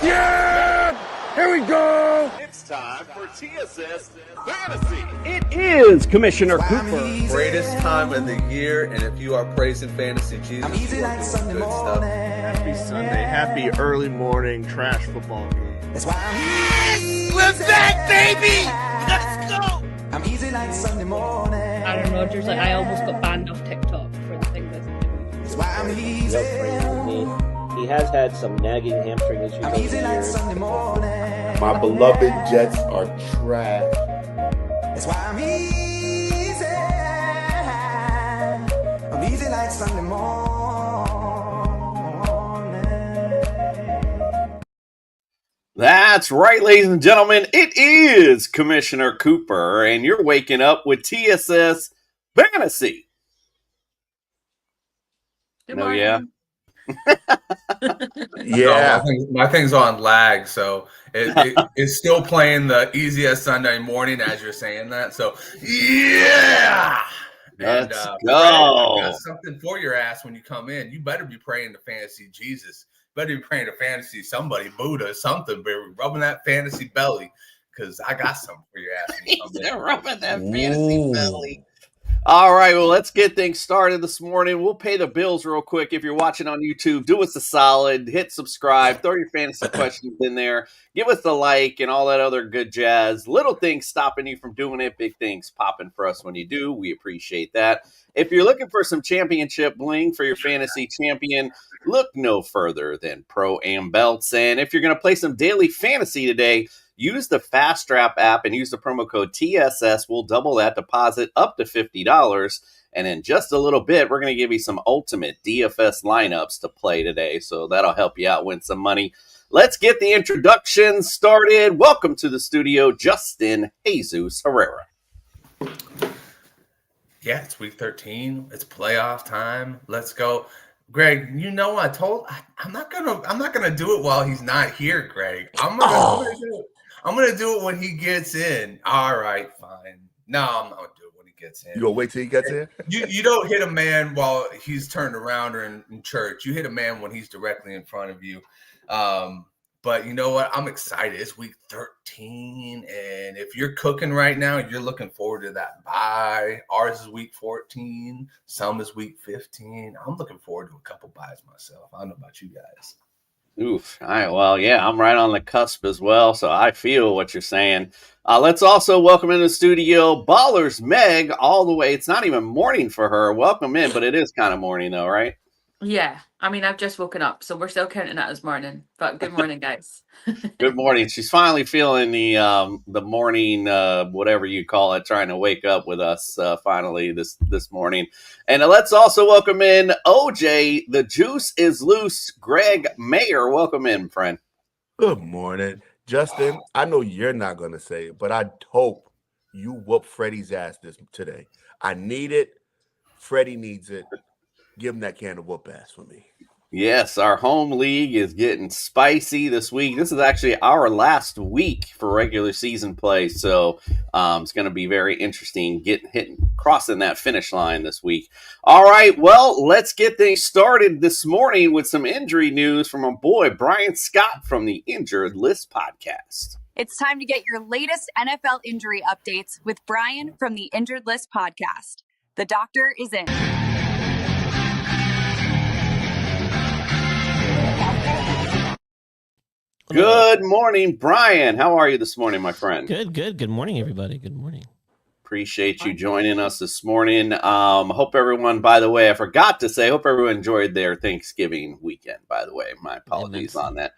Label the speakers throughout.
Speaker 1: Yeah! Here we go!
Speaker 2: It's time for TSS Fantasy.
Speaker 3: It is Commissioner Cooper.
Speaker 4: Greatest time of the year, and if you are praising fantasy Jesus, you are doing good stuff.
Speaker 5: Happy Sunday, happy early morning trash football game.
Speaker 1: That's why we're back, baby! Let's go! I'm easy like Sunday morning.
Speaker 6: Aaron Rodgers, I almost got banned off TikTok for the thing that's doing.
Speaker 1: That's why I'm easy.
Speaker 3: He has had some nagging hamstring issues
Speaker 1: I'm
Speaker 3: over
Speaker 1: easy
Speaker 3: the
Speaker 1: like
Speaker 3: years.
Speaker 1: Sunday morning.
Speaker 7: My beloved Jets are trash.
Speaker 1: That's why I'm easy. I'm easy like Sunday morning.
Speaker 8: That's right, ladies and gentlemen. It is Commissioner Cooper, and you're waking up with TSS Fantasy.
Speaker 6: Good
Speaker 8: No,
Speaker 6: morning.
Speaker 8: yeah.
Speaker 7: Yeah.
Speaker 4: No, my thing's on lag, so it's still playing the easiest Sunday morning as you're saying that. So, yeah!
Speaker 8: Let's
Speaker 4: Brad,
Speaker 8: go.
Speaker 4: I got something for your ass when you come in. You better be praying to fantasy Jesus. You better be praying to fantasy somebody, Buddha, something, but rubbing that fantasy belly, because I got something for your ass when you come in.
Speaker 8: Rubbing that fantasy belly. All right, well, let's get things started this morning. We'll pay the bills real quick. If you're watching on YouTube, do us a solid. Hit subscribe. Throw your fantasy questions in there. Give us a like and all that other good jazz. Little things stopping you from doing it. Big things popping for us when you do. We appreciate that. If you're looking for some championship bling for your fantasy champion, look no further than Pro-Am Belts. And if you're going to play some daily fantasy today, use the Fast Strap app and use the promo code TSS. We'll double that deposit up to $50. And in just a little bit, we're going to give you some ultimate DFS lineups to play today. So that'll help you out win some money. Let's get the introduction started. Welcome to the studio, Justin Jesus Herrera.
Speaker 4: Yeah, it's week 13. It's playoff time. Let's go. Greg, I'm not gonna do it while he's not here, Greg. I'm gonna do it when he gets in. All right, fine. No, I'm not gonna do it when he gets in.
Speaker 7: You gonna wait till he gets in?
Speaker 4: You don't hit a man while he's turned around or in church. You hit a man when he's directly in front of you. But you know what? I'm excited. It's week 13. And if you're cooking right now, you're looking forward to that bye. Ours is week 14. Some is week 15. I'm looking forward to a couple buys myself. I don't know about you guys.
Speaker 8: Oof. All right. Well, yeah, I'm right on the cusp as well. So I feel what you're saying. Let's also welcome in the studio Ballers Meg all the way. It's not even morning for her. Welcome in, but it is kind of morning though, right?
Speaker 6: Yeah, I mean, I've just woken up, so we're still counting that as morning. But good morning, guys.
Speaker 8: Good morning. She's finally feeling the morning, whatever you call it, trying to wake up with us finally this morning. And let's also welcome in OJ. The juice is loose. Greg Mayer, welcome in, friend.
Speaker 7: Good morning. Justin, I know you're not gonna say it, but I hope you whoop Freddie's ass today. I need it. Freddie needs it. Give him that can of whoop ass for me.
Speaker 8: Yes, our home league is getting spicy this week. This is actually our last week for regular season play, so it's going to be very interesting crossing that finish line this week. All right, well, let's get things started this morning with some injury news from our boy Brian Scott from the Injured List podcast.
Speaker 9: It's time to get your latest NFL injury updates with Brian from the Injured List podcast. The doctor is in.
Speaker 8: Good morning, Brian. How are you this morning, my friend?
Speaker 10: Good. Good morning, everybody. Good morning.
Speaker 8: Appreciate you joining us this morning. Hope everyone, by the way, I forgot to say, hope everyone enjoyed their Thanksgiving weekend, by the way. My apologies on that.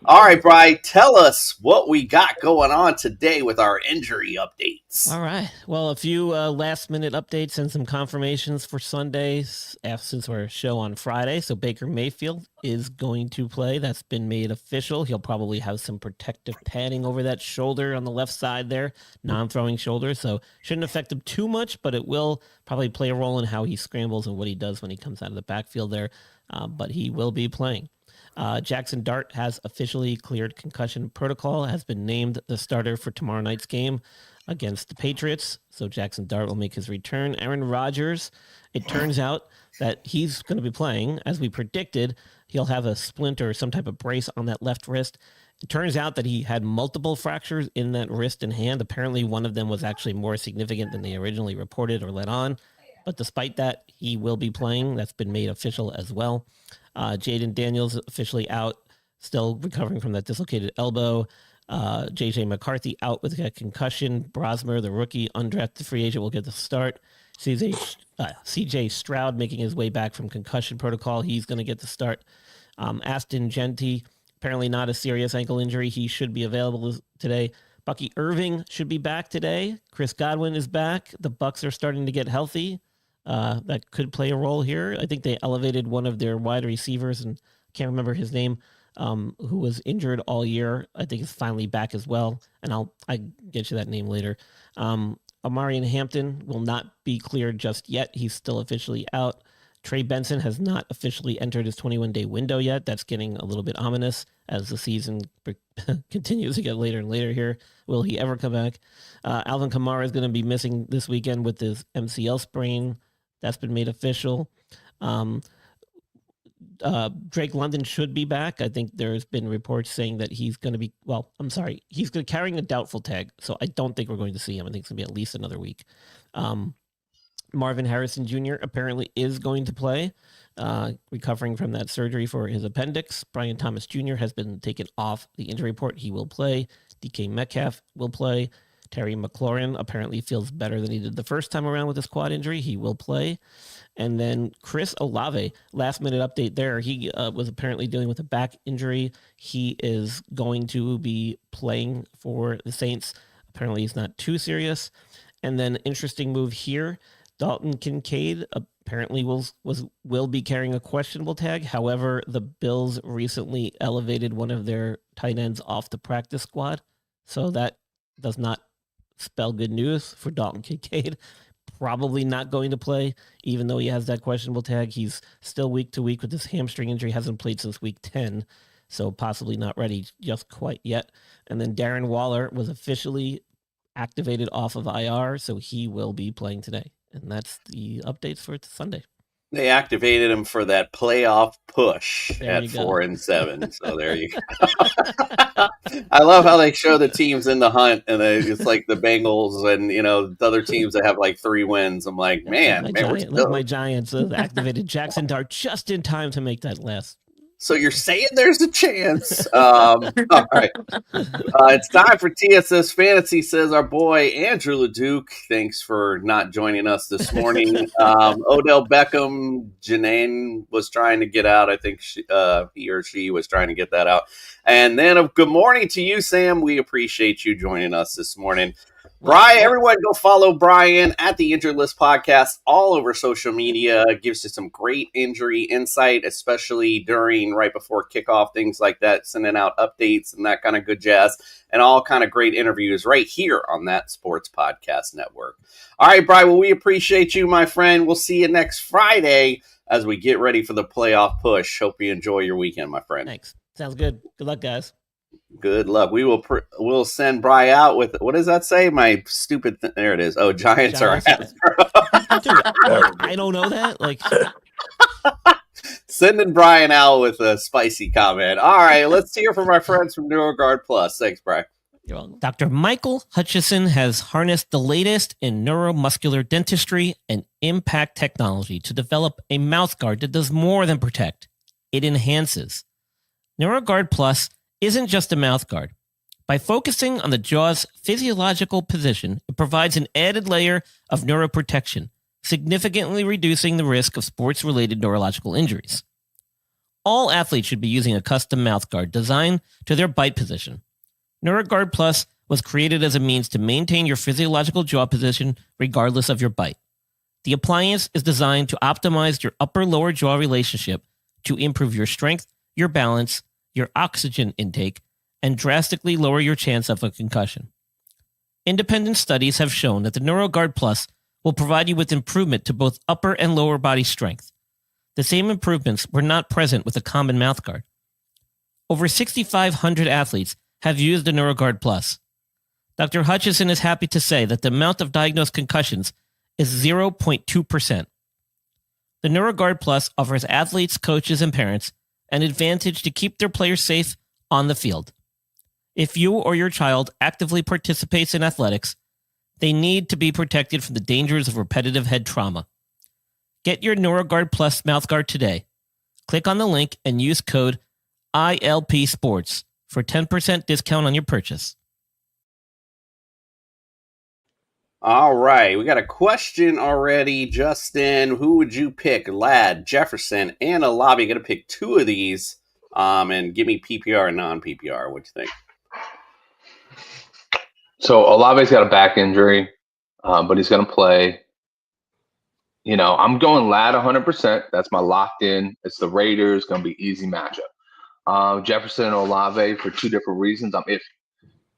Speaker 8: All right, Brian, tell us what we got going on today with our injury updates.
Speaker 10: All right. Well, a few last-minute updates and some confirmations for Sundays since our show on Friday. So Baker Mayfield is going to play. That's been made official. He'll probably have some protective padding over that shoulder on the left side there, non-throwing shoulder. So shouldn't affect him too much, but it will probably play a role in how he scrambles and what he does when he comes out of the backfield there. But he will be playing. Jackson Dart has officially cleared concussion protocol, has been named the starter for tomorrow night's game. against the Patriots. So Jackson Dart will make his return. Aaron Rodgers, it turns out that he's going to be playing. As we predicted, he'll have a splint or some type of brace on that left wrist. It turns out that he had multiple fractures in that wrist and hand. Apparently, one of them was actually more significant than they originally reported or let on. But despite that, he will be playing. That's been made official as well. Jaden Daniels officially out, still recovering from that dislocated elbow. JJ McCarthy out with a concussion. Brosmer, the rookie, undrafted free agent, will get the start. CJ Stroud making his way back from concussion protocol. He's going to get the start. Aston Genty, apparently not a serious ankle injury. He should be available today. Bucky Irving should be back today. Chris Godwin is back. The Bucs are starting to get healthy. That could play a role here. I think they elevated one of their wide receivers, and can't remember his name, who was injured all year. I think is finally back as well, and I'll get you that name later. Omarion Hampton will not be cleared just yet. He's still officially out. Trey Benson has not officially entered his 21-day window yet. That's getting a little bit ominous as the season continues to get later and later here. Will he ever come back? Alvin Kamara is going to be missing this weekend with his MCL sprain. That's been made official. Drake London should be back. I think there's been reports saying that he's going to be, he's carrying a doubtful tag, so I don't think we're going to see him. I think it's going to be at least another week. Marvin Harrison Jr. apparently is going to play, recovering from that surgery for his appendix. Brian Thomas Jr. has been taken off the injury report. He will play. DK Metcalf will play. Terry McLaurin apparently feels better than he did the first time around with his quad injury. He will play. And then Chris Olave, last minute update there. He was apparently dealing with a back injury. He is going to be playing for the Saints. Apparently he's not too serious. And then interesting move here. Dalton Kincaid apparently will be carrying a questionable tag. However, the Bills recently elevated one of their tight ends off the practice squad. So that does not spell good news for Dalton Kincaid. Probably not going to play, even though he has that questionable tag. He's still week to week with this hamstring injury. Hasn't played since week 10, so possibly not ready just quite yet. And then Darren Waller was officially activated off of IR, so he will be playing today. And that's the updates for Sunday.
Speaker 8: They activated him for that playoff push at 4-7. So there you go. I love how they show the teams in the hunt, and it's like the Bengals and the other teams that have like 3 wins. I'm like,
Speaker 10: my Giants activated Jackson Dart just in time to make that last.
Speaker 8: So you're saying there's a chance. All right. It's time for TSS Fantasy, says our boy Andrew LeDuc. Thanks for not joining us this morning. Odell Beckham, Janane was trying to get out. I think he or she was trying to get that out. And then good morning to you, Sam. We appreciate you joining us this morning. Brian, everyone go follow Brian at the Injured List Podcast all over social media. Gives you some great injury insight, especially right before kickoff, things like that, sending out updates and that kind of good jazz, and all kind of great interviews right here on that Sports Podcast Network. All right, Brian, well, we appreciate you, my friend. We'll see you next Friday as we get ready for the playoff push. Hope you enjoy your weekend, my friend.
Speaker 10: Thanks. Sounds good. Good luck, guys.
Speaker 8: Good luck. We'll send Bri out with, what does that say? My stupid there it is. Oh, Giants are
Speaker 10: Dude, I don't know that.
Speaker 8: Sending Brian out with a spicy comment. All right, let's hear from our friends from NeuroGuard Plus. Thanks, Brian.
Speaker 10: You're welcome. Dr. Michael Hutchison has harnessed the latest in neuromuscular dentistry and impact technology to develop a mouthguard that does more than protect. It enhances. NeuroGuard Plus isn't just a mouthguard. By focusing on the jaw's physiological position, it provides an added layer of neuroprotection, significantly reducing the risk of sports-related neurological injuries. All athletes should be using a custom mouthguard designed to their bite position. NeuroGuard Plus was created as a means to maintain your physiological jaw position regardless of your bite. The appliance is designed to optimize your upper-lower jaw relationship to improve your strength, your balance, your oxygen intake, and drastically lower your chance of a concussion. Independent studies have shown that the NeuroGuard Plus will provide you with improvement to both upper and lower body strength. The same improvements were not present with a common mouthguard. Over 6,500 athletes have used the NeuroGuard Plus. Dr. Hutchison is happy to say that the amount of diagnosed concussions is 0.2%. The NeuroGuard Plus offers athletes, coaches, and parents an advantage to keep their players safe on the field. If you or your child actively participates in athletics, they need to be protected from the dangers of repetitive head trauma. Get your NeuroGuard Plus mouthguard today. Click on the link and use code ILP Sports for 10% discount on your purchase.
Speaker 8: All right, we got a question already. Justin, who would you pick? Ladd, Jefferson, and Olave. Going to pick two of these and give me PPR and non-PPR. What do you think?
Speaker 11: So Olave's got a back injury, but he's going to play. You know, I'm going Ladd 100%. That's my locked in. It's the Raiders. Going to be easy matchup. Jefferson and Olave for two different reasons. I'm iffy.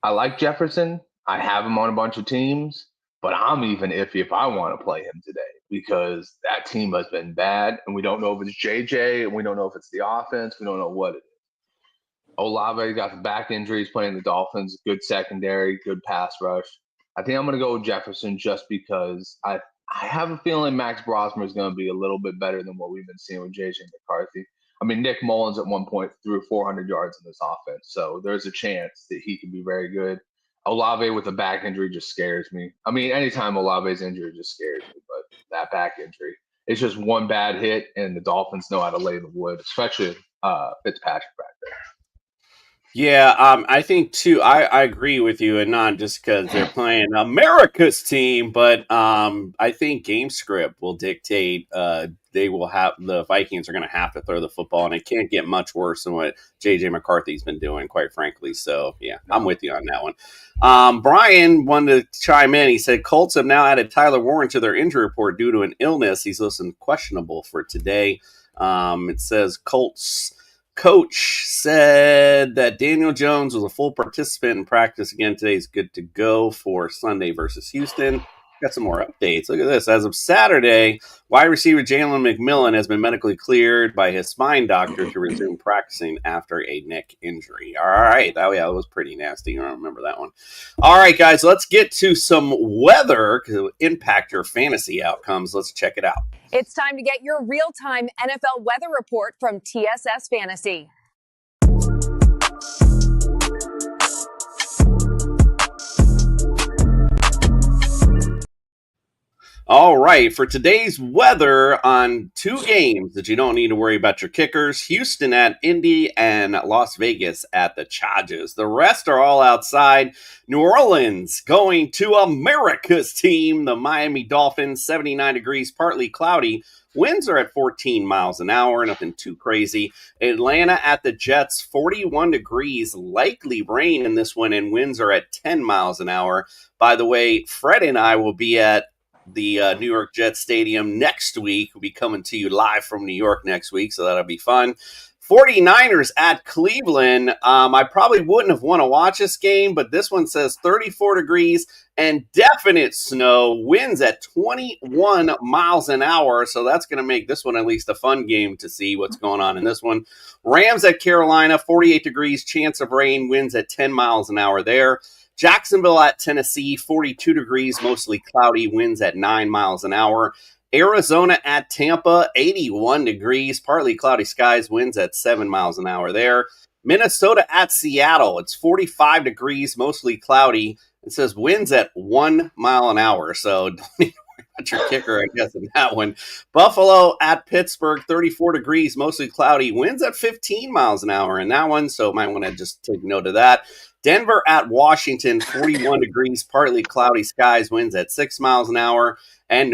Speaker 11: I like Jefferson. I have him on a bunch of teams, but I'm even iffy if I want to play him today because that team has been bad, and we don't know if it's JJ, and we don't know if it's the offense. We don't know what it is. Olave got the back injuries playing the Dolphins. Good secondary, good pass rush. I think I'm going to go with Jefferson just because I have a feeling Max Brosmer is going to be a little bit better than what we've been seeing with JJ McCarthy. I mean, Nick Mullins at one point threw 400 yards in this offense, so there's a chance that he can be very good. Olave with a back injury just scares me. I mean, anytime Olave's injured just scares me, but that back injury, it's just one bad hit, and the Dolphins know how to lay the wood, especially Fitzpatrick back there.
Speaker 8: Yeah, I think too. I agree with you, and not just because they're playing America's team, but I think game script will dictate. They will have the Vikings are going to have to throw the football, and it can't get much worse than what JJ McCarthy's been doing, quite frankly. So yeah, I'm with you on that one. Brian wanted to chime in. He said Colts have now added Tyler Warren to their injury report due to an illness. He's listed questionable for today. It says Colts coach said that Daniel Jones was a full participant in practice again today. He's good to go for Sunday versus Houston. Got some more updates. Look at this. As of Saturday, wide receiver Jalen McMillan has been medically cleared by his spine doctor to resume practicing after a neck injury. All right. That was pretty nasty. I don't remember that one. All right, guys, let's get to some weather because it will impact your fantasy outcomes. Let's check it out.
Speaker 9: It's time to get your real-time NFL weather report from TSS Fantasy.
Speaker 8: All right, for today's weather on two games that you don't need to worry about your kickers, Houston at Indy and Las Vegas at the Chargers. The rest are all outside. New Orleans going to America's team, the Miami Dolphins, 79 degrees, partly cloudy. Winds are at 14 miles an hour, nothing too crazy. Atlanta at the Jets, 41 degrees, likely rain in this one, and winds are at 10 miles an hour. By the way, Fred and I will be at the New York Jets Stadium next week. We'll be coming to you live from New York next week, so that'll be fun. 49ers at Cleveland. I probably wouldn't have want to watch this game, but this one says 34 degrees and definite snow. Winds at 21 miles an hour, so that's going to make this one at least a fun game to see what's going on in this one. Rams at Carolina, 48 degrees, chance of rain, winds at 10 miles an hour there. Jacksonville at Tennessee, 42 degrees, mostly cloudy, winds at 9 miles an hour. Arizona at Tampa, 81 degrees, partly cloudy skies, winds at 7 miles an hour there. Minnesota at Seattle, it's 45 degrees, mostly cloudy. It says winds at 1 mile an hour, so don't even worry about your kicker, I guess, in that one. Buffalo at Pittsburgh, 34 degrees, mostly cloudy, winds at 15 miles an hour in that one, so might want to just take note of that. Denver at Washington, 41 degrees, partly cloudy skies, winds at 6 miles an hour. And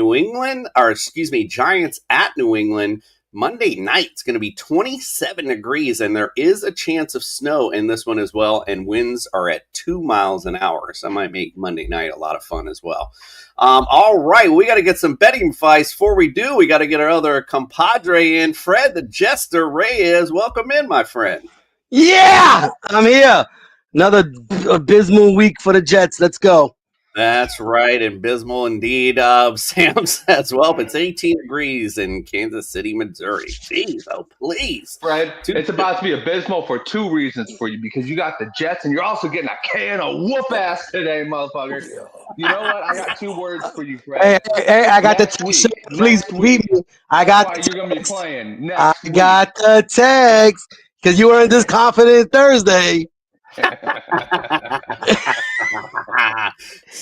Speaker 8: Giants at New England, Monday night, it's going to be 27 degrees, and there is a chance of snow in this one as well, and winds are at 2 miles an hour, so that might make Monday night a lot of fun as well. All right, we got to get some betting advice. Before we do, we got to get our other compadre in, Fred the Jester Reyes. Welcome in, my friend.
Speaker 12: Yeah, I'm here. Another abysmal week for the Jets. Let's go.
Speaker 8: That's right, abysmal indeed. Sam says, well, it's 18 degrees in Kansas City, Missouri. Jeez, oh, please.
Speaker 11: Fred, it's about to be abysmal for two reasons for you, because you got the Jets and you're also getting a can of whoop ass today, motherfucker. You know what? I got two words for you, Fred.
Speaker 12: Hey, I got
Speaker 11: Next
Speaker 12: the
Speaker 11: week.
Speaker 12: text. Please believe me. I got
Speaker 11: That's
Speaker 12: the
Speaker 11: why you're going to be
Speaker 12: text.
Speaker 11: playing
Speaker 12: I
Speaker 11: next week.
Speaker 12: got the text because you weren't this confident Thursday.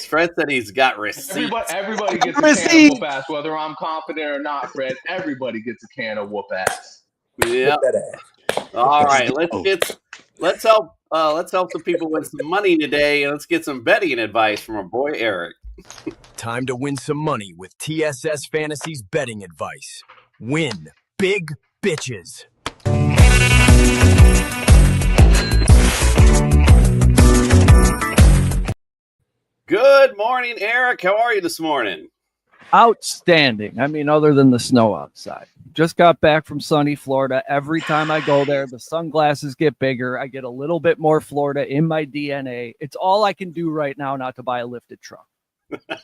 Speaker 8: Fred said he's got receipts.
Speaker 11: Everybody gets a can of whoop ass, whether I'm confident or not, Fred. Everybody gets a can of whoop ass.
Speaker 8: Yeah. All right, let's help some people win some money today, and let's get some betting advice from our boy Eric.
Speaker 13: Time to win some money with TSS Fantasy's betting advice. Win big bitches.
Speaker 8: Good morning, Eric. How are you this morning?
Speaker 14: Outstanding. I mean, other than the snow outside. Just got back from sunny Florida. Every time I go there, the sunglasses get bigger. I get a little bit more Florida in my DNA. It's all I can do right now not to buy a lifted truck.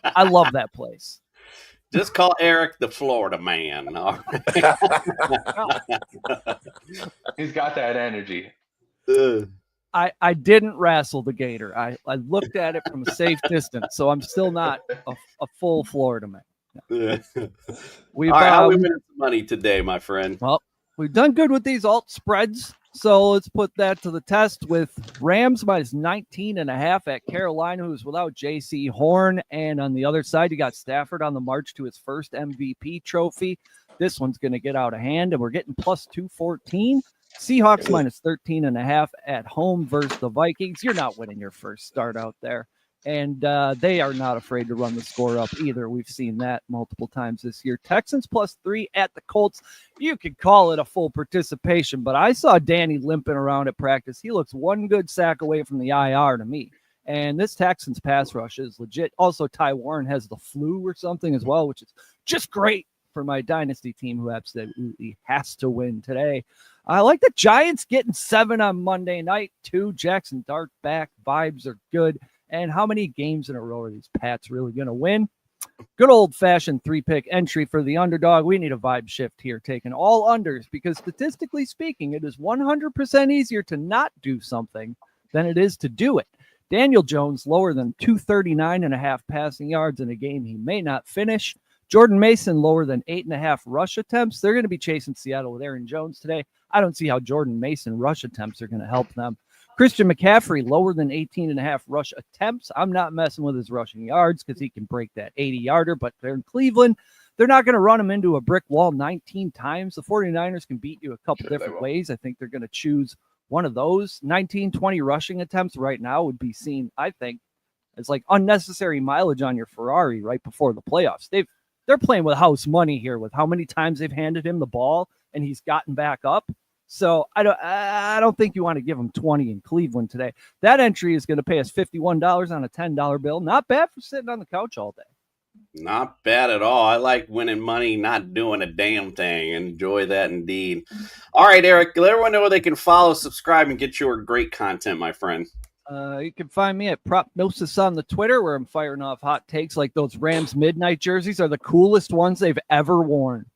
Speaker 14: I love that place.
Speaker 8: Just call Eric the Florida man. All right.
Speaker 11: He's got that energy.
Speaker 14: I didn't wrestle the gator. I looked at it from a safe distance, so I'm still not a full Florida man.
Speaker 8: Yeah.
Speaker 14: We've,
Speaker 8: all right, how are we winning some money today, my friend?
Speaker 14: Well, we've done good with these alt spreads, so let's put that to the test with Rams minus 19.5 at Carolina, who's without J.C. Horn, and on the other side, you got Stafford on the march to his first MVP trophy. This one's going to get out of hand, and we're getting plus 214. Seahawks minus 13.5 at home versus the Vikings. You're not winning your first start out there. And they are not afraid to run the score up either. We've seen that multiple times this year. Texans plus 3 at the Colts. You could call it a full participation, but I saw Danny limping around at practice. He looks one good sack away from the IR to me. And this Texans pass rush is legit. Also, Ty Warren has the flu or something as well, which is just great for my dynasty team, who absolutely has to win today. I like the Giants getting 7 on Monday night, too. Jackson Dart back. Vibes are good. And how many games in a row are these Pats really going to win? Good old-fashioned 3-pick entry for the underdog. We need a vibe shift here, taking all unders, because statistically speaking, it is 100% easier to not do something than it is to do it. Daniel Jones lower than 239.5 passing yards in a game he may not finish. Jordan Mason lower than 8.5 rush attempts. They're going to be chasing Seattle with Aaron Jones today. I don't see how Jordan Mason rush attempts are going to help them. Christian McCaffrey lower than 18.5 rush attempts. I'm not messing with his rushing yards because he can break that 80-yarder, but they're in Cleveland. They're not going to run him into a brick wall 19 times. The 49ers can beat you a couple different ways. I think they're going to choose one of those. 19, 20 rushing attempts right now would be seen, I think, as like unnecessary mileage on your Ferrari right before the playoffs. They're playing with house money here with how many times they've handed him the ball and he's gotten back up. So I don't think you want to give him 20 in Cleveland today. That entry is going to pay us $51 on a $10 bill. Not bad for sitting on the couch all day.
Speaker 8: Not bad at all. I like winning money, not doing a damn thing. Enjoy that indeed. All right, Eric, let everyone know where they can follow, subscribe, and get your great content, my friend.
Speaker 14: You can find me at Propnosis on the Twitter, where I'm firing off hot takes like those Rams midnight jerseys are the coolest ones they've ever worn.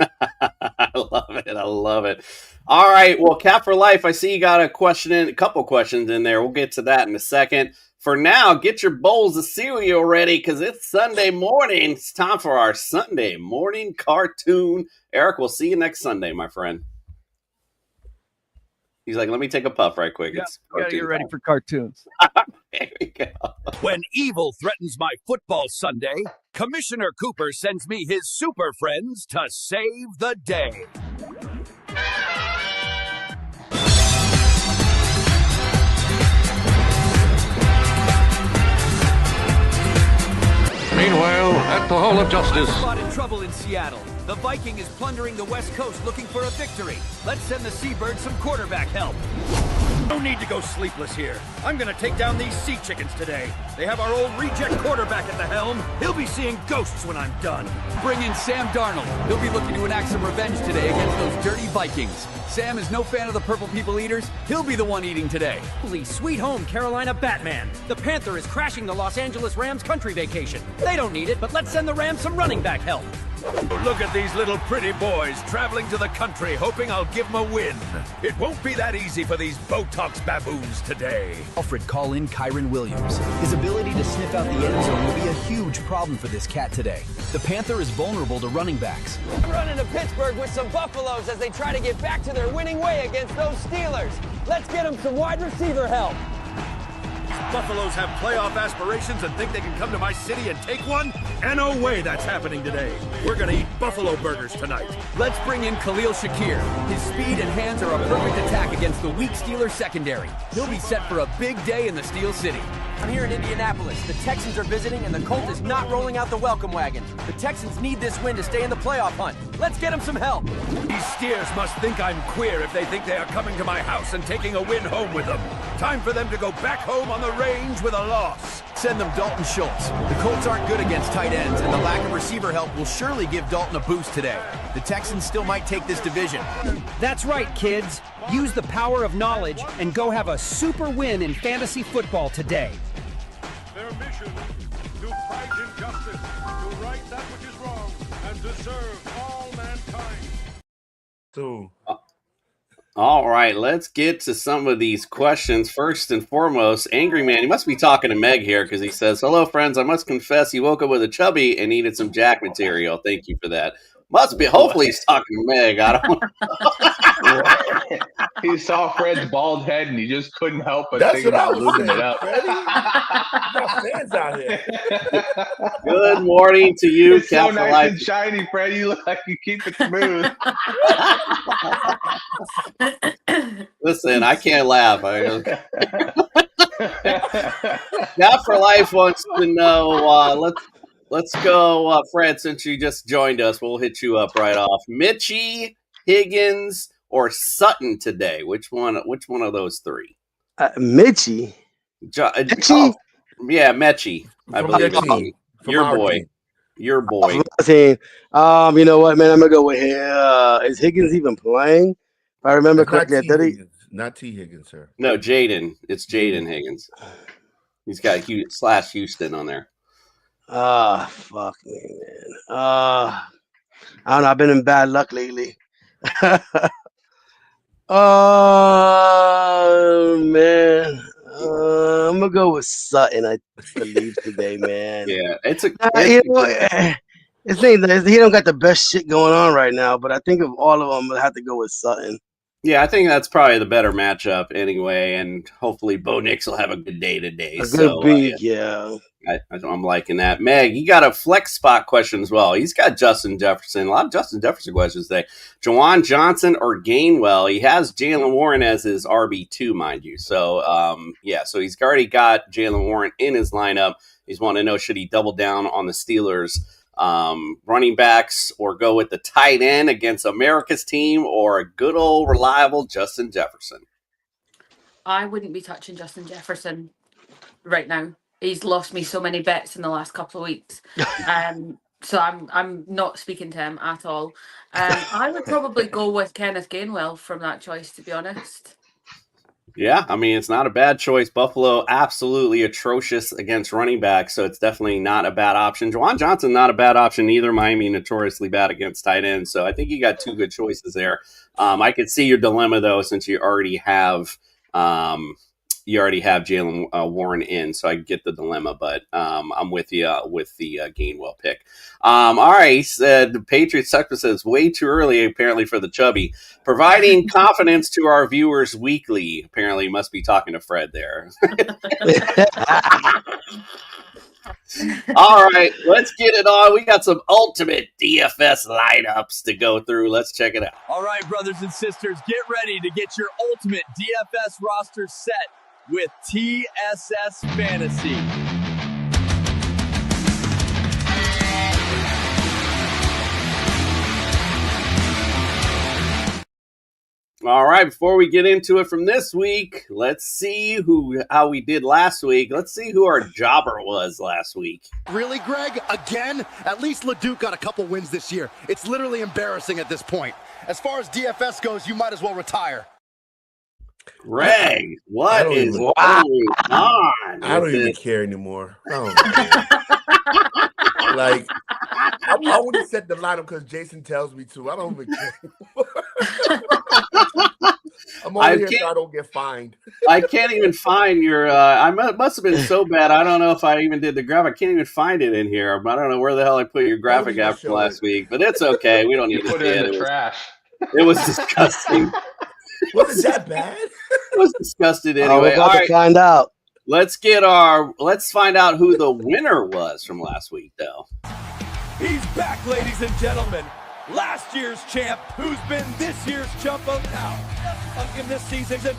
Speaker 8: I love it. All right. Well, Cap for Life, I see you got a couple questions in there. We'll get to that in a second. For now, get your bowls of cereal ready because it's Sunday morning. It's time for our Sunday morning cartoon. Eric, we'll see you next Sunday, my friend. He's like, let me take a puff right quick.
Speaker 14: Yeah,
Speaker 8: It's
Speaker 14: gotta get ready for cartoons.
Speaker 8: There we go.
Speaker 13: When evil threatens my football Sunday, Commissioner Cooper sends me his super friends to save the day.
Speaker 15: Meanwhile, at the Hall of Justice.
Speaker 16: Spotted trouble in Seattle. The Viking is plundering the West Coast looking for a victory. Let's send the Seabirds some quarterback help.
Speaker 13: No need to go sleepless here. I'm going to take down these sea chickens today. They have our old reject quarterback at the helm. He'll be seeing ghosts when I'm done.
Speaker 16: Bring in Sam Darnold. He'll be looking to enact some revenge today against those dirty Vikings. Sam is no fan of the Purple People Eaters. He'll be the one eating today.
Speaker 17: Holy sweet home, Carolina Batman. The Panther is crashing the Los Angeles Rams country vacation. They don't need it, but let's send the Rams some running back help.
Speaker 13: Look at these little pretty boys traveling to the country, hoping I'll give them a win. It won't be that easy for these Botox baboons today.
Speaker 16: Alfred, call in Kyron Williams. His ability to sniff out the end zone will be a huge problem for this cat today. The Panther is vulnerable to running backs.
Speaker 17: Running to Pittsburgh with some Buffaloes as they try to get back to their winning way against those Steelers. Let's get them some wide receiver help.
Speaker 13: Buffaloes have playoff aspirations and think they can come to my city and take one? And no way that's happening today. We're gonna eat buffalo burgers tonight.
Speaker 16: Let's bring in Khalil Shakir. His speed and hands are a perfect attack against the weak Steelers secondary. He'll be set for a big day in the Steel City.
Speaker 17: I'm here in Indianapolis. The Texans are visiting, and the Colt is not rolling out the welcome wagon. The Texans need this win to stay in the playoff hunt. Let's get them some help.
Speaker 13: These steers must think I'm queer if they think they are coming to my house and taking a win home with them. Time for them to go back home on the range with a loss.
Speaker 16: Send them Dalton Schultz. The Colts aren't good against tight ends, and the lack of receiver help will surely give Dalton a boost today. The Texans still might take this division.
Speaker 17: That's right, kids. Use the power of knowledge and go have a super win in fantasy football today.
Speaker 15: Their mission, to fight injustice, to right that which is wrong, and to serve all mankind.
Speaker 7: So,
Speaker 8: all right, let's get to some of these questions. First and foremost, Angry Man, he must be talking to Meg here because he says, "Hello, friends. I must confess he woke up with a chubby and needed some Jack material. Thank you for that." Must be. Hopefully he's talking to Meg. I don't
Speaker 11: He saw Fred's bald head and he just couldn't help but
Speaker 7: That's
Speaker 11: think
Speaker 7: what I
Speaker 11: about
Speaker 7: was
Speaker 11: lubing
Speaker 7: saying,
Speaker 11: it up.
Speaker 7: got fans out here.
Speaker 8: Good morning to you,
Speaker 11: It's so
Speaker 8: Cat for
Speaker 11: nice
Speaker 8: Life.
Speaker 11: and shiny, Fred. You look like you keep it smooth.
Speaker 8: Listen, I can't laugh. Cat for Life wants to know. Let's go, Fred. Since you just joined us, we'll hit you up right off. Mitchie, Higgins, or Sutton today? Which one of those three?
Speaker 12: Mitchie.
Speaker 8: Mechie? Yeah, Mechie. I
Speaker 7: From
Speaker 8: believe
Speaker 7: your
Speaker 8: it's
Speaker 7: team. From
Speaker 8: your
Speaker 7: our
Speaker 8: boy.
Speaker 7: team.
Speaker 8: Your boy.
Speaker 12: You know what, man? I'm gonna go with him. Is Higgins even playing? If I remember
Speaker 7: It's not
Speaker 12: correctly, I
Speaker 7: T.
Speaker 12: thought he.
Speaker 7: Higgins. Not T. Higgins, sir.
Speaker 8: No, Jaden. It's Jaden Higgins. He's got Houston on there.
Speaker 12: Fuck me, man. I don't know. I've been in bad luck lately. Man. I'm gonna go with Sutton. I believe today, man.
Speaker 8: Yeah, it's a.
Speaker 12: You know, his name. He don't got the best shit going on right now, but I think of all of them, I have to go with Sutton.
Speaker 8: Yeah, I think that's probably the better matchup anyway, and hopefully Bo Nix will have a good day today.
Speaker 12: A good beat, yeah.
Speaker 8: I'm liking that. Meg, you got a flex spot question as well. He's got Justin Jefferson. A lot of Justin Jefferson questions today. Jawan Johnson or Gainwell? He has Jalen Warren as his RB2, mind you. So, so he's already got Jalen Warren in his lineup. He's wanting to know, should he double down on the Steelers running backs or go with the tight end against America's team or a good old reliable Justin Jefferson?
Speaker 6: I wouldn't be touching Justin Jefferson right now. He's lost me so many bets in the last couple of weeks. So I'm not speaking to him at all. I would probably go with Kenneth Gainwell from that choice, to be honest.
Speaker 8: Yeah, I mean, it's not a bad choice. Buffalo absolutely atrocious against running backs, so it's definitely not a bad option. Jawan Johnson, not a bad option either. Miami notoriously bad against tight ends, so I think you got two good choices there. I could see your dilemma, though, since you already have Jalen Warren in, so I get the dilemma, but I'm with you with the Gainwell pick. All right, he said the Patriots sector says way too early, apparently, for the chubby. Providing confidence to our viewers weekly. Apparently, must be talking to Fred there. All right, let's get it on. We got some ultimate DFS lineups to go through. Let's check it out.
Speaker 16: All right, brothers and sisters, get ready to get your ultimate DFS roster set with TSS Fantasy.
Speaker 8: All right, before we get into it from this week, let's see how we did last week. Let's see who our jobber was last week.
Speaker 18: Really, Greg? Again? At least LeDuc got a couple wins this year. It's literally embarrassing at this point. As far as DFS goes, you might as well retire.
Speaker 8: Greg, what is going on?
Speaker 7: I don't even care anymore. Like, I'm only set the lineup because Jason tells me to. I don't even care. I'm only here so I don't get fined.
Speaker 8: I can't even find your. I must have been so bad. I don't know if I even did the graphic. I can't even find it in here. I don't know where the hell I put your graphic after last week, but it's okay. We don't need to
Speaker 11: put it in the trash.
Speaker 8: It was disgusting.
Speaker 7: Was it that bad?
Speaker 8: It was disgusting anyway.
Speaker 12: We're about to find out.
Speaker 8: Let's find out who the winner was from last week, though.
Speaker 13: He's back, ladies and gentlemen. Last year's champ, who's been this year's chump of now. In this season.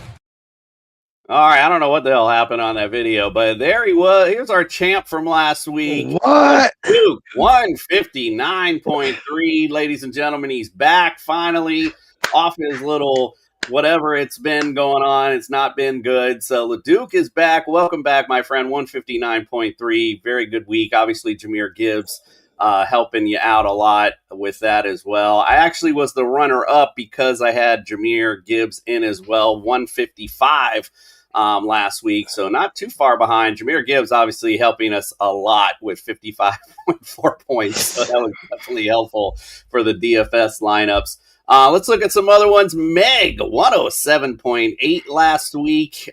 Speaker 8: All right, I don't know what the hell happened on that video, but there he was. Here's our champ from last week.
Speaker 12: What?
Speaker 8: Duke, 159.3, ladies and gentlemen. He's back finally off his little whatever it's been going on. It's not been good. So LeDuc is back. Welcome back, my friend. 159.3. Very good week. Obviously, Jahmyr Gibbs helping you out a lot with that as well. I actually was the runner-up because I had Jahmyr Gibbs in as well, 155 last week, so not too far behind. Jahmyr Gibbs obviously helping us a lot with 55.4 points, so that was definitely helpful for the DFS lineups. Let's look at some other ones. Meg, 107.8 last week.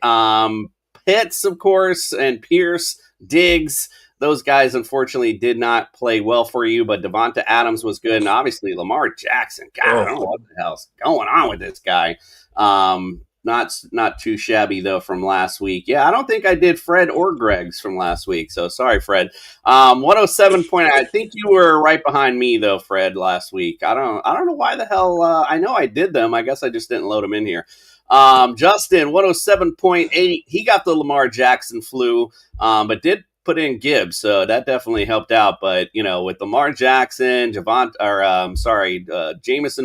Speaker 8: Pitts, of course, and Pierce, Diggs. Those guys, unfortunately, did not play well for you, but Devonta Adams was good. And obviously, Lamar Jackson. God, I don't know what the hell's going on with this guy. Not too shabby, though, from last week. Yeah, I don't think I did Fred or Greg's from last week, so sorry, Fred. 107 point. I think you were right behind me, though, Fred, last week. I don't know why the hell. I know I did them. I guess I just didn't load them in here. Justin, 107.8. He got the Lamar Jackson flu, but did put in Gibbs, so that definitely helped out. But with Lamar Jackson, Jameson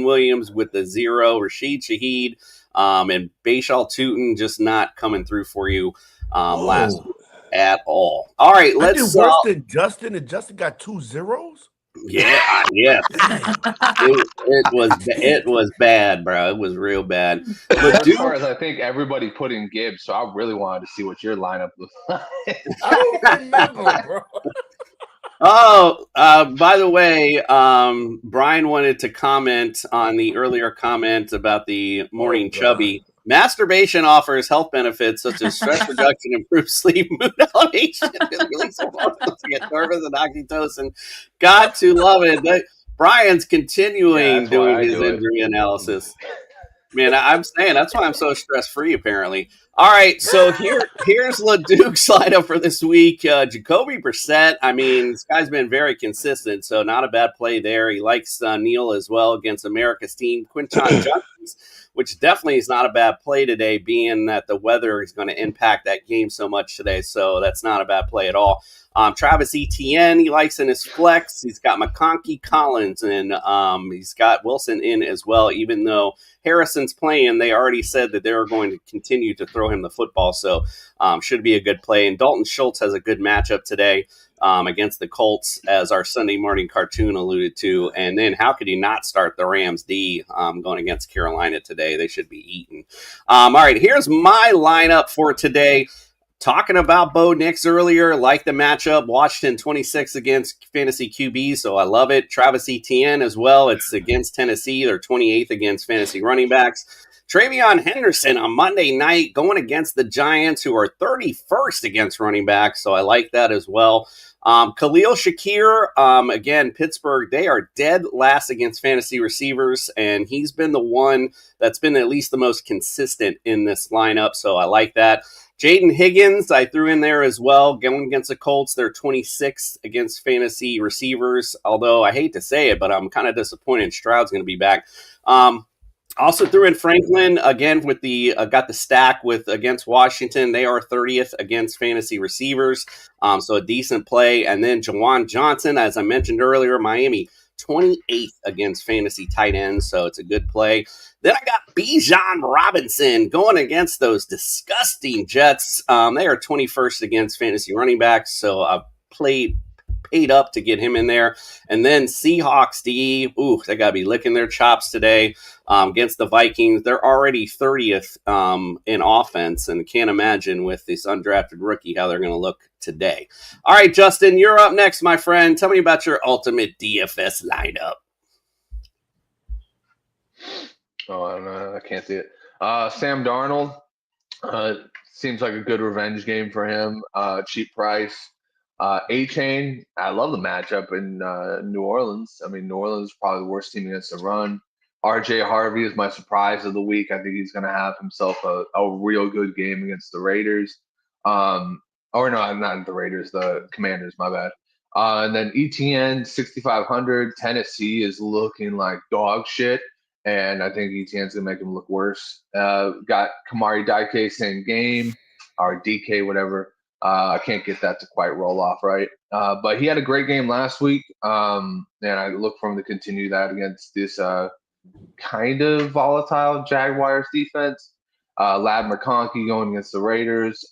Speaker 8: Williams with the 0, Rashid Shaheed, and Bashal Tutin just not coming through for you last week at all. All right, let's.
Speaker 7: I did worse than Justin, and Justin got 2 zeros.
Speaker 8: Yeah. It was bad, bro. It was real bad.
Speaker 11: But as far as I think everybody put in Gibbs, so I really wanted to see what your lineup was like.
Speaker 7: I don't remember, bro.
Speaker 8: Oh, by the way, Brian wanted to comment on the earlier comment about the morning chubby. Masturbation offers health benefits such as stress reduction, improved sleep, mood elevation, and release of hormones to get nervous and oxytocin. Got to love it. Brian's continuing doing his injury analysis. Man, I'm saying that's why I'm so stress-free, apparently. All right, so here's LeDuc's lineup for this week. Jacoby Brissett, I mean, this guy's been very consistent, so not a bad play there. He likes Neal as well against America's team. Quinton Judkins, which definitely is not a bad play today, being that the weather is going to impact that game so much today, so that's not a bad play at all. Travis Etienne, he likes in his flex. He's got McConkey, Collins, and he's got Wilson in as well. Even though Harrison's playing, they already said that they're going to continue to throw him the football, so should be a good play. And Dalton Schultz has a good matchup today against the Colts, as our Sunday morning cartoon alluded to. And then how could he not start the Rams D going against Carolina today? They should be eaten. All right, here's my lineup for today. Talking about Bo Nix earlier, like the matchup. Washington 26 against fantasy QB, so I love it. Travis Etienne as well. It's against Tennessee. They're 28th against fantasy running backs. Travion Henderson on Monday night going against the Giants, who are 31st against running backs, so I like that as well. Khalil Shakir, again, Pittsburgh, they are dead last against fantasy receivers, and he's been the one that's been at least the most consistent in this lineup, so I like that. Jaden Higgins, I threw in there as well, going against the Colts. They're 26th against fantasy receivers, although I hate to say it, but I'm kind of disappointed Stroud's going to be back. Also threw in Franklin, again, with the got the stack with against Washington. They are 30th against fantasy receivers, so a decent play. And then Jawan Johnson, as I mentioned earlier, Miami 28th against fantasy tight ends, so it's a good play. Then I got Bijan Robinson going against those disgusting Jets. They are 21st against fantasy running backs, so I've paid up to get him in there. And then Seahawks D, they got to be licking their chops today against the Vikings. They're already 30th in offense, and can't imagine with this undrafted rookie how they're going to look today. All right, Justin, you're up next, my friend. Tell me about your ultimate DFS lineup.
Speaker 11: Oh, I don't know. I can't see it. Sam Darnold seems like a good revenge game for him. Cheap price. A-Chain, I love the matchup in New Orleans. I mean, New Orleans is probably the worst team against the run. RJ Harvey is my surprise of the week. I think he's going to have himself a real good game against the Raiders. Or no, not the Raiders, the Commanders, my bad. And then ETN, 6,500. Tennessee is looking like dog shit, and I think ETN's going to make him look worse. Got Kamari Dike, same game, or DK, whatever. I can't get that to quite roll off right. But he had a great game last week, and I look for him to continue that against this kind of volatile Jaguars defense. Lad McConkey going against the Raiders,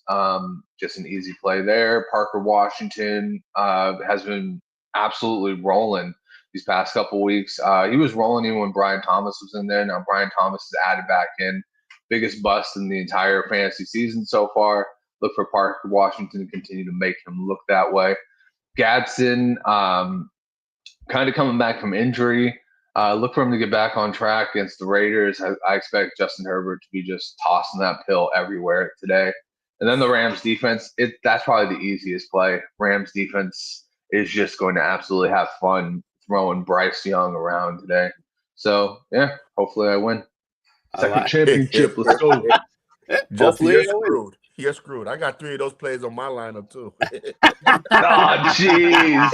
Speaker 11: just an easy play there. Parker Washington has been absolutely rolling these past couple weeks. He was rolling even when Brian Thomas was in there. Now Brian Thomas is added back in. Biggest bust in the entire fantasy season so far. Look for Parker Washington to continue to make him look that way. Gadsden kind of coming back from injury. Look for him to get back on track against the Raiders. I expect Justin Herbert to be just tossing that pill everywhere today. And then the Rams defense, that's probably the easiest play. Rams defense is just going to absolutely have fun throwing Bryce Young around today. So, yeah, hopefully I win. Second championship. Let's go.
Speaker 7: Justin, you're screwed. You're screwed. I got 3 of those plays on my lineup too.
Speaker 11: Oh, jeez.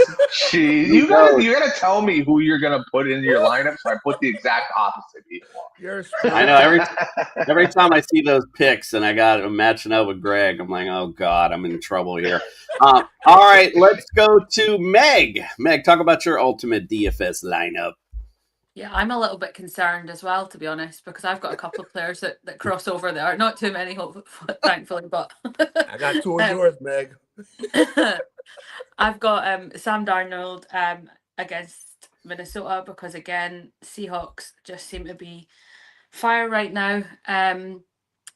Speaker 11: You gotta tell me who you're gonna put into your lineup, so I put the exact opposite people.
Speaker 7: You're screwed.
Speaker 8: I know every time I see those picks and I got them matching up with Greg, I'm like, oh God, I'm in trouble here. All right, let's go to Meg. Meg, talk about your ultimate DFS lineup.
Speaker 6: Yeah, I'm a little bit concerned as well, to be honest, because I've got a couple of players that cross over there. Not too many, thankfully, but
Speaker 7: I got 2 of yours, Meg.
Speaker 6: I've got Sam Darnold against Minnesota because, again, Seahawks just seem to be fire right now.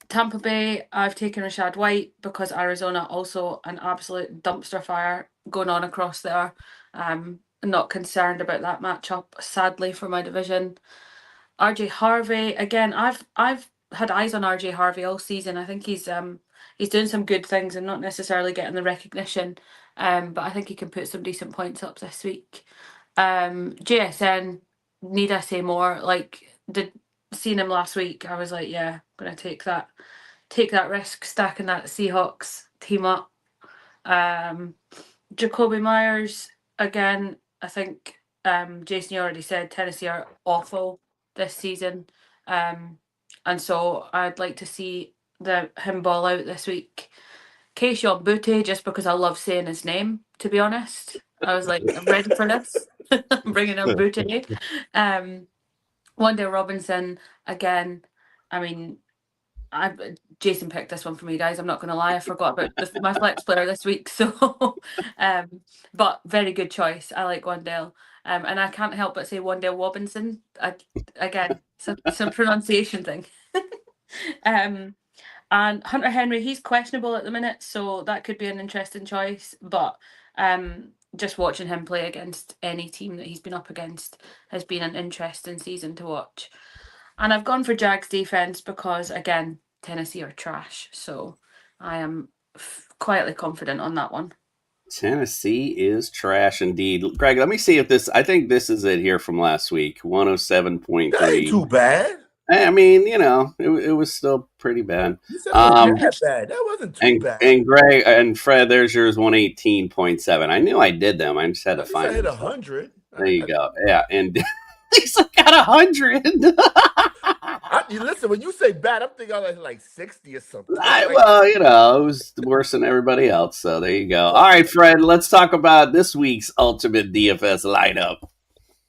Speaker 6: Tampa Bay, I've taken Rachaad White because Arizona also an absolute dumpster fire going on across there. Not concerned about that matchup, sadly, for my division. RJ Harvey, again, I've had eyes on RJ Harvey all season. I think he's doing some good things and not necessarily getting the recognition, but I think he can put some decent points up this week. JSN, need I say more? Seen him last week, I was like, yeah, I'm gonna take that risk, stacking that Seahawks team up. Jacoby Myers, again, I think Jason, you already said Tennessee are awful this season. And so I'd like to see him ball out this week. Kayshon Boutte, just because I love saying his name, to be honest. I was like, I'm ready for this. I'm bringing up Boutte. Wan'Dale Robinson, again, I mean, Jason picked this one for me, guys. I'm not going to lie. I forgot about my flex player this week. So, but very good choice. I like Wan'Dale. And I can't help but say Wan'Dale Robinson. Again, it's a pronunciation thing. And Hunter Henry, he's questionable at the minute, so that could be an interesting choice. But just watching him play against any team that he's been up against has been an interesting season to watch. And I've gone for Jags defense because, again, Tennessee are trash. So I am quietly confident on that one.
Speaker 8: Tennessee is trash indeed. Greg, let me see if this, I think this is it here from last week, 107.3.
Speaker 7: That ain't too bad.
Speaker 8: I mean, it was still pretty bad.
Speaker 7: That wasn't too bad.
Speaker 8: And Greg and Fred, there's yours, 118.7. I knew I did them. I just had to find it.
Speaker 7: 100.
Speaker 8: There you go. Yeah, and Lisa got 100.
Speaker 7: Listen, when you say bad, I'm thinking like 60 or something.
Speaker 8: Well, it was worse than everybody else. So there you go. All right, Fred, let's talk about this week's ultimate DFS lineup.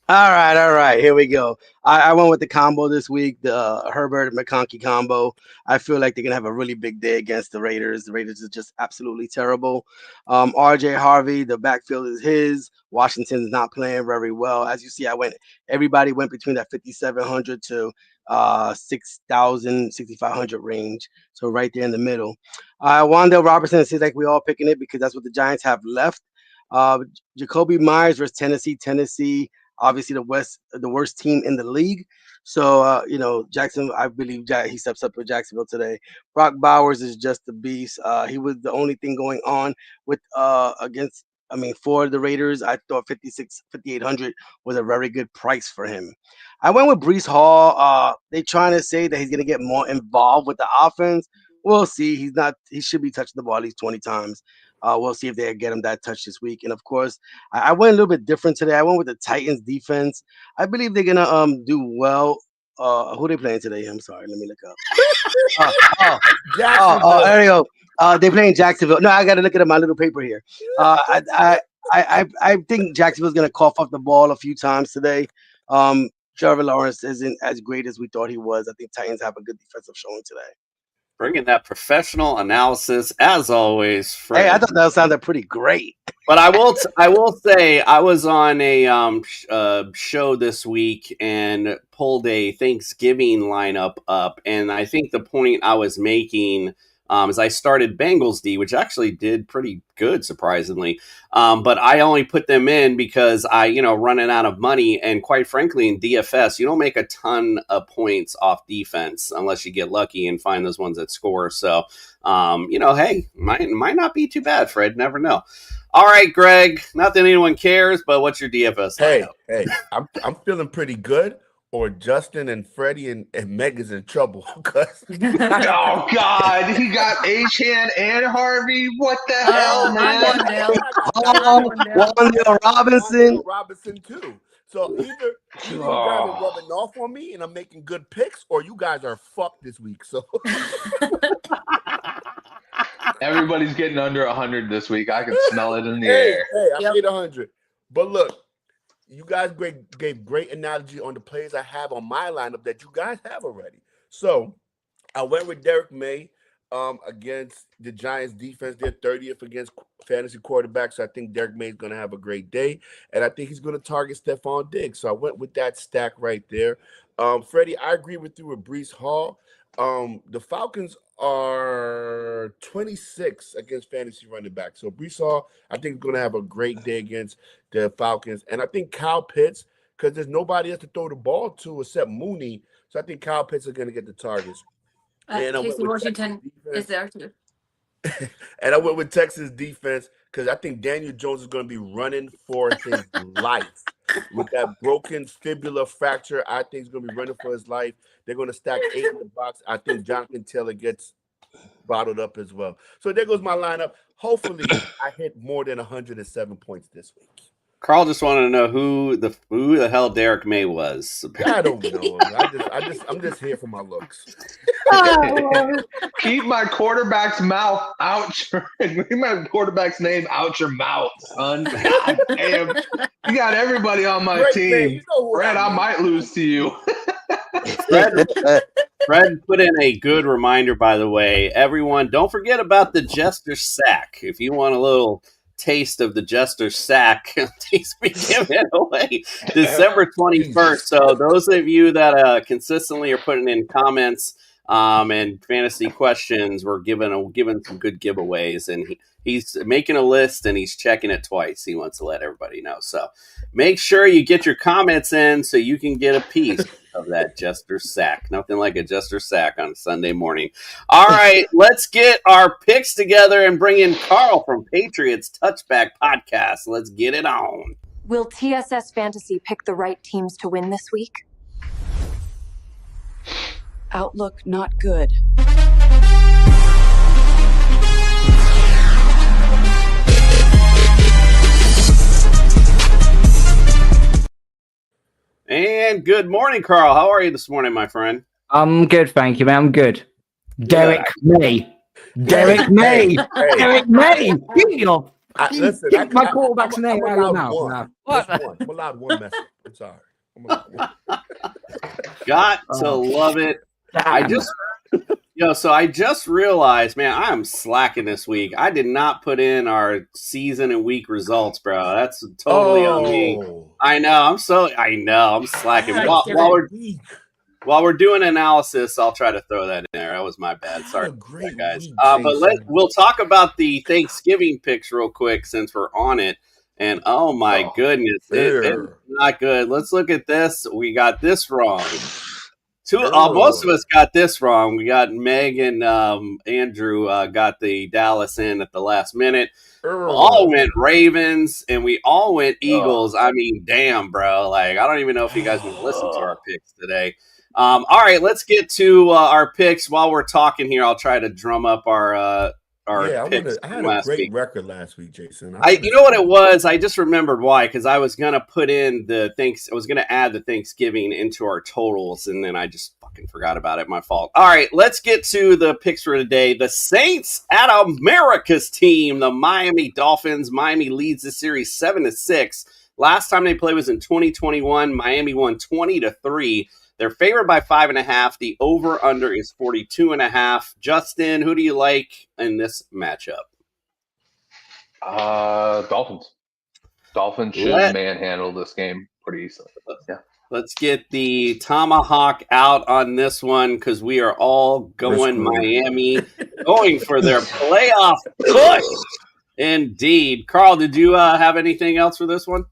Speaker 12: All right. Here we go. I went with the combo this week, the Herbert McConkey combo. I feel like they're gonna have a really big day against the Raiders. The Raiders are just absolutely terrible. RJ Harvey, the backfield is his. Washington's not playing very well. As you see, everybody went between that 5,700 to 6,000, 6,500 range. So right there in the middle. Wan'Dale Robinson, it seems like we all picking it because that's what the Giants have left. Jacoby Myers versus Tennessee. Tennessee, obviously the worst team in the league. So Jackson, I believe he steps up for Jacksonville today. Brock Bowers is just a beast. He was the only thing going on with for the Raiders. I thought 5,800 was a very good price for him. I went with Breece Hall. They trying to say that he's gonna get more involved with the offense. We'll see. He's not. He should be touching the ball at least 20 times. We'll see if they get him that touch this week. And of course, I went a little bit different today. I went with the Titans defense. I believe they're gonna do well. Who are they playing today? I'm sorry. Let me look up. There you go. They're playing Jacksonville. No, I got to look at my little paper here. I think Jacksonville's gonna cough up the ball a few times today. Trevor Lawrence isn't as great as we thought he was. I think Titans have a good defensive showing today.
Speaker 8: Bringing that professional analysis as always. Fred.
Speaker 12: Hey, I thought that sounded pretty great.
Speaker 8: But I will say I was on a show this week and pulled a Thanksgiving lineup up, and I think the point I was making is I started Bengals D, which actually did pretty good, surprisingly. But I only put them in because running out of money, and quite frankly, in DFS, you don't make a ton of points off defense unless you get lucky and find those ones that score. So, hey, might not be too bad, Fred. Never know. All right, Greg. Not that anyone cares, but what's your DFS lineup?
Speaker 7: Hey, I'm feeling pretty good. Or Justin and Freddie and Meg is in trouble.
Speaker 11: Oh, God. He got Achane and Harvey. What the hell, man?
Speaker 12: Wan'Dale Robinson.
Speaker 7: Robinson, too. So either you guys are rubbing off on me and I'm making good picks, or you guys are fucked this week. So
Speaker 11: Everybody's getting under 100 this week. I can smell it in the air.
Speaker 7: Hey, I made 100. But look, you guys gave great analogy on the plays I have on my lineup that you guys have already. So I went with Derek May against the Giants defense. They're 30th against fantasy quarterbacks. So I think Derek May is going to have a great day. And I think he's going to target Stephon Diggs. So I went with that stack right there. Freddie, I agree with you with Breece Hall. The Falcons are 26 against fantasy running back. So Breece Hall, I think, is going to have a great day against the Falcons. And I think Kyle Pitts, because there's nobody else to throw the ball to except Mooney. So I think Kyle Pitts are going to get the targets. And
Speaker 6: Casey Washington is there too.
Speaker 7: And I went with Texas defense because I think Daniel Jones is going to be running for his life. With that broken fibula fracture, I think he's going to be running for his life. They're going to stack 8 in the box. I think Jonathan Taylor gets bottled up as well. So there goes my lineup. Hopefully, I hit more than 107 points this week.
Speaker 8: Carl just wanted to know who the hell Derek May was.
Speaker 7: I don't know. I'm just here for my looks.
Speaker 11: Keep my quarterback's mouth out. Keep my quarterback's name out your mouth, son. God damn. You got everybody on my team. Man, you know Fred, I might lose to you.
Speaker 8: Fred put in a good reminder, by the way. Everyone, don't forget about the Jester Sack. If you want a little taste of the Jester Sack, he's been given away December 21st. So those of you that consistently are putting in comments and fantasy questions, we're given some good giveaways, and he's making a list and he's checking it twice. He wants to let everybody know. So make sure you get your comments in so you can get a piece of that Jester Sack. Nothing like a Jester Sack on a Sunday morning. All right, let's get our picks together and bring in Carl from Patriots Touchback Podcast. Let's get it on.
Speaker 19: Will TSS Fantasy pick the right teams to win this week? Outlook not good.
Speaker 8: And good morning, Carl. How are you this morning, my friend?
Speaker 20: I'm good, thank you, man. I'm good. Derek May. Derek May. Derek May. Keep my quarterback's name out of your mouth.
Speaker 7: I'm allowed one message. Sorry.
Speaker 8: Got to love it. I just realized, man, I'm slacking this week. I did not put in our season and week results, bro. That's totally on me. I know. I'm slacking. While we're doing analysis, I'll try to throw that in there. That was my bad. Sorry, that, guys. But we'll talk about the Thanksgiving picks real quick since we're on it. And oh my goodness, it's not good. Let's look at this. We got this wrong. Most of us got this wrong. We got Meg and Andrew got the Dallas in at the last minute. We all went Ravens and we all went Eagles. I mean, damn, bro. Like, I don't even know if you guys want to listen to our picks today. All right, let's get to our picks. While we're talking here, I'll try to drum up our picks.
Speaker 7: I had a great record last week, Jason.
Speaker 8: You know what it was? I just remembered why, because I was gonna put in I was gonna add the Thanksgiving into our totals, and then I just fucking forgot about it. My fault. All right, let's get to the picks for today. The Saints at America's team, the Miami Dolphins. Miami leads the series 7-6. Last time they played was in 2021. Miami won 20-3. They're favored by 5.5. The over-under is 42.5. Justin, who do you like in this matchup?
Speaker 11: Dolphins. Dolphins should manhandle this game pretty easily. Yeah.
Speaker 8: Let's get the tomahawk out on this one because we are all going Miami, going for their playoff push. Indeed. Carl, did you have anything else for this one?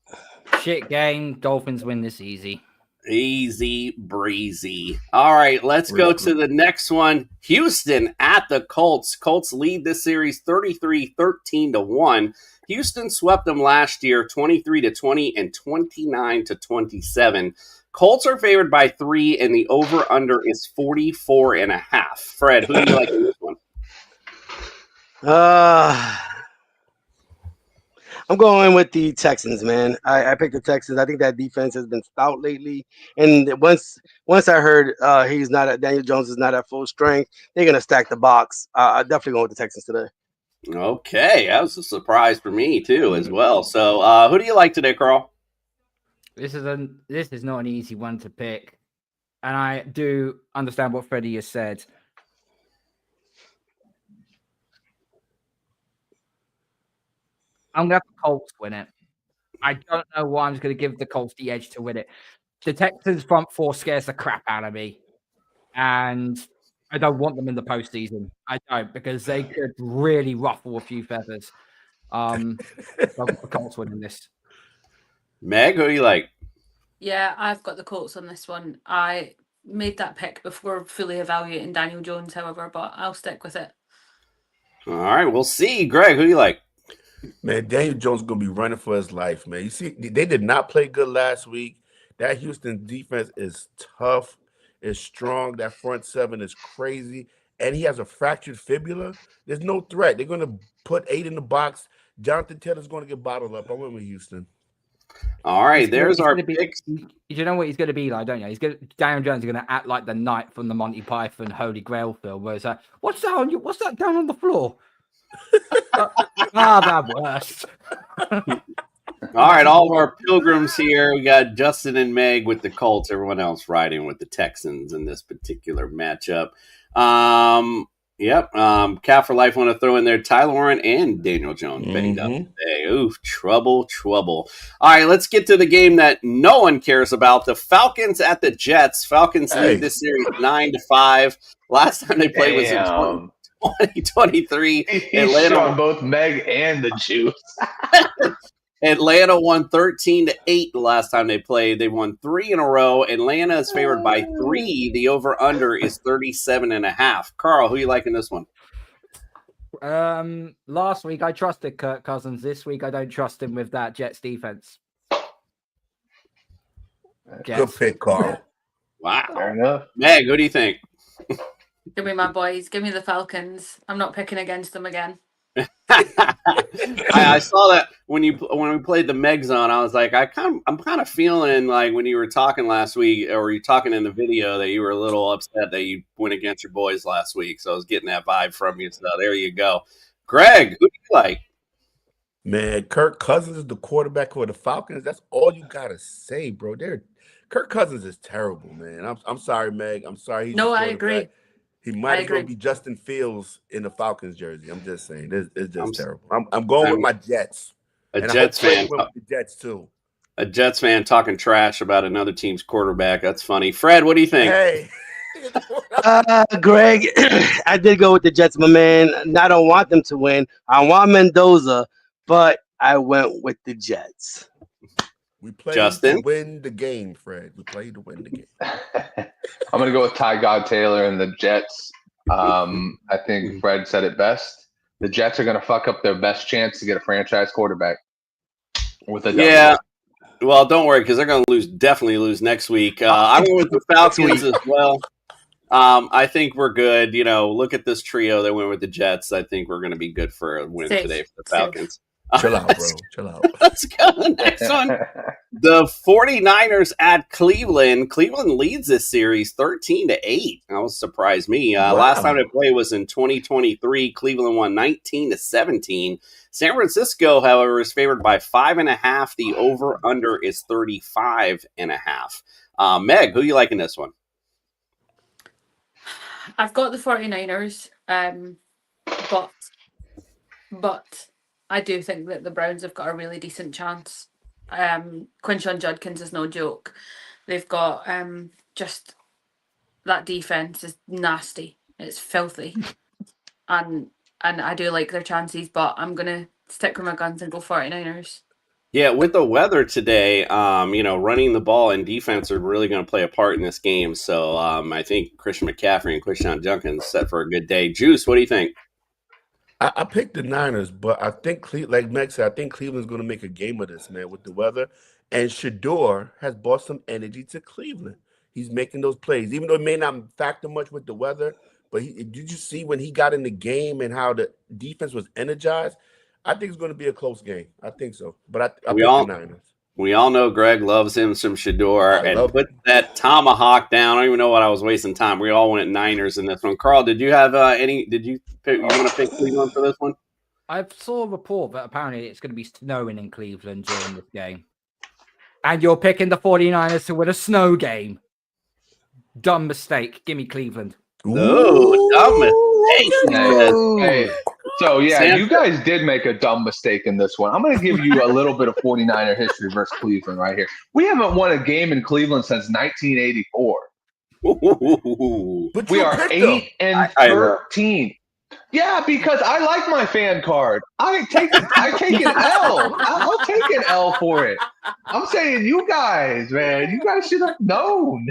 Speaker 20: Shit game. Dolphins win this easy.
Speaker 8: Easy breezy. All right, let's go to the next one. Houston at the Colts. Colts lead this series 33-13-1. Houston swept them last year 23-20 and 29-27. Colts are favored by 3 and the over-under is 44.5. Fred, who do you like in this one?
Speaker 12: I'm going with the Texans, man. I picked the Texans. I think that defense has been stout lately. And once I heard Daniel Jones is not at full strength, they're gonna stack the box. I'm definitely going with the Texans today.
Speaker 8: Okay, that was a surprise for me too, as well. So, who do you like today, Carl?
Speaker 20: This is not an easy one to pick, and I do understand what Freddie has said. I'm going to have the Colts win it. I don't know why I'm just going to give the Colts the edge to win it. The Texans' front four scares the crap out of me. And I don't want them in the postseason. I don't, because they could really ruffle a few feathers. The Colts winning this.
Speaker 8: Meg, who do you like?
Speaker 6: Yeah, I've got the Colts on this one. I made that pick before fully evaluating Daniel Jones, however, but I'll stick with it.
Speaker 8: All right, we'll see. Greg, who do you like?
Speaker 7: Man, Daniel Jones is going to be running for his life, man. You see, they did not play good last week. That Houston defense is tough, is strong. That front seven is crazy. And he has a fractured fibula. There's no threat. They're going to put 8 in the box. Jonathan Taylor's going to get bottled up. I went with Houston.
Speaker 8: All right, there's our picks.
Speaker 20: You know what he's going to be like, don't you? Daniel Jones is going to act like the knight from the Monty Python Holy Grail film, where it's like, what's that down on the floor? That worst.
Speaker 8: All right, all of our pilgrims here. We got Justin and Meg with the Colts. Everyone else riding with the Texans in this particular matchup. Cat for Life want to throw in there Tyler Warren and Daniel Jones banged up today. Ooh, trouble. All right, let's get to the game that no one cares about. The Falcons at the Jets. Falcons lead this series 9-5. Last time they played was in 2023.
Speaker 11: He's showing both Meg and the juice.
Speaker 8: Atlanta won 13-8 the last time they played. They won 3 in a row. Atlanta is favored by 3. The over-under is 37.5. Carl, who you like in this one?
Speaker 20: Last week I trusted Kirk Cousins. This week I don't trust him with that Jets defense.
Speaker 7: Good pick, Carl.
Speaker 8: Wow.
Speaker 11: Fair enough.
Speaker 8: Meg, who do you think?
Speaker 6: Give me my boys. Give me the Falcons. I'm not picking against them again.
Speaker 8: I saw that when we played the Meg Zone. I was like, I'm kind of feeling like when you were talking last week, or you talking in the video, that you were a little upset that you went against your boys last week. So I was getting that vibe from you. So there you go. Greg, who do you like?
Speaker 7: Man, Kirk Cousins is the quarterback for the Falcons. That's all you gotta say, bro. Kirk Cousins is terrible, man. I'm sorry, Meg. I'm sorry. He's
Speaker 6: No,
Speaker 7: the
Speaker 6: I agree.
Speaker 7: He might
Speaker 6: I
Speaker 7: as well
Speaker 6: agree.
Speaker 7: be Justin Fields in the Falcons jersey. I'm just saying, it's just terrible. I'm going with my Jets.
Speaker 8: A
Speaker 7: And I
Speaker 8: Jets
Speaker 7: hope Fred
Speaker 8: fan.
Speaker 7: went with the Jets too.
Speaker 8: A Jets fan talking trash about another team's quarterback. That's funny. Fred, what do you think?
Speaker 7: Hey,
Speaker 12: Greg, I did go with the Jets, my man. And I don't want them to win. I want Mendoza, but I went with the Jets.
Speaker 7: We played
Speaker 8: Justin?
Speaker 7: to win the game, Fred. We played to win the game.
Speaker 11: I'm going to go with Ty God Taylor and the Jets. I think Fred said it best. The Jets are going to fuck up their best chance to get a franchise quarterback with a
Speaker 8: Yeah. Well, don't worry, because they're going to definitely lose next week. I went with the Falcons as well. I think we're good. You know, look at this trio that went with the Jets. I think we're going to be good for a win today for the Falcons.
Speaker 7: Chill out, bro. Chill out.
Speaker 8: Let's go to the next one. The 49ers at Cleveland. Cleveland leads this series 13-8. That was surprised me. Last time they played was in 2023. Cleveland won 19-17. San Francisco, however, is favored by 5.5. The over-under is 35.5. Meg, who you like in this one?
Speaker 6: I've got the 49ers, but I do think that the Browns have got a really decent chance. Quinshon Judkins is no joke. They've got just that defense is nasty. It's filthy, and I do like their chances, but I'm gonna stick with my guns and go 49ers.
Speaker 8: Yeah, with the weather today, running the ball and defense are really going to play a part in this game. So I think Christian McCaffrey and Quinshon Judkins set for a good day. Juice, what do you think?
Speaker 7: I picked the Niners, but I think, like Meg said, I think Cleveland's going to make a game of this, man, with the weather. And Shador has brought some energy to Cleveland. He's making those plays, even though it may not factor much with the weather. But did you see when he got in the game and how the defense was energized? I think it's going to be a close game. I think so. But I picked the Niners.
Speaker 8: We all know Greg loves him some Shador and put that tomahawk down. I don't even know what I was wasting time. We all went Niners in this one. Carl, did you have any? Did you want to pick Cleveland for this one?
Speaker 20: I saw a report that apparently it's going to be snowing in Cleveland during this game. And you're picking the 49ers to win a snow game. Dumb mistake. Give me Cleveland.
Speaker 8: No, dumb mistake.
Speaker 11: Hey. So, yeah,
Speaker 8: Sam,
Speaker 11: you guys did make a dumb mistake in this one. I'm going to give you a little bit of 49er history versus Cleveland right here. We haven't won a game in Cleveland since 1984.
Speaker 7: But
Speaker 11: We are 8-13. Yeah, because I like my fan card. I take an L. I'll take an L for it. I'm saying you guys, man, you guys should have known.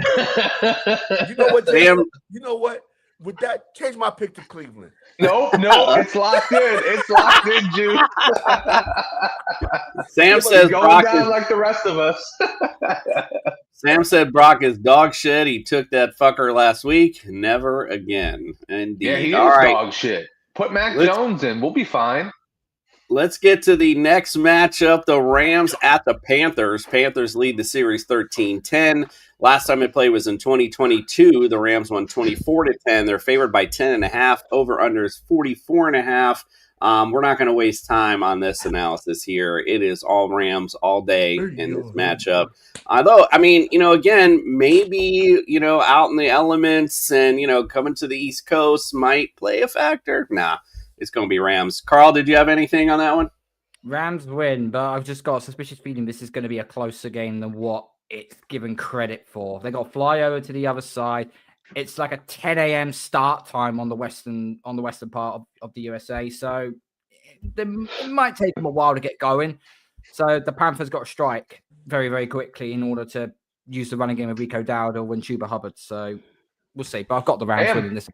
Speaker 7: You know what,
Speaker 8: Sam?
Speaker 7: You know what? With that, change my pick to Cleveland.
Speaker 11: No, it's locked in. It's locked in, Jude.
Speaker 8: Sam says
Speaker 11: going
Speaker 8: Brock
Speaker 11: down
Speaker 8: is
Speaker 11: like the rest of us.
Speaker 8: Sam said Brock is dog shit. He took that fucker last week. Never again. Indeed.
Speaker 11: Yeah, he is
Speaker 8: All right.
Speaker 11: dog shit. Put Mac Jones in. We'll be fine.
Speaker 8: Let's get to the next matchup. The Rams at the Panthers. Panthers lead the series 13-10. Last time they played was in 2022. The Rams won 24-10. They're favored by 10.5. Over-under is 44.5. We're not going to waste time on this analysis here. It is all Rams all day in this matchup. Although, I mean, again, maybe, out in the elements and, coming to the East Coast might play a factor. Nah, it's going to be Rams. Carl, did you have anything on that one?
Speaker 20: Rams win, but I've just got a suspicious feeling this is going to be a closer game than what it's given credit for. They got to fly over to the other side. It's like a 10 a.m. start time on the western part of the USA, so it might take them a while to get going. So the Panthers got to strike very, very quickly in order to use the running game of Rico Dowdle and Chuba Hubbard. So we'll see. But I've got the Rams winning this.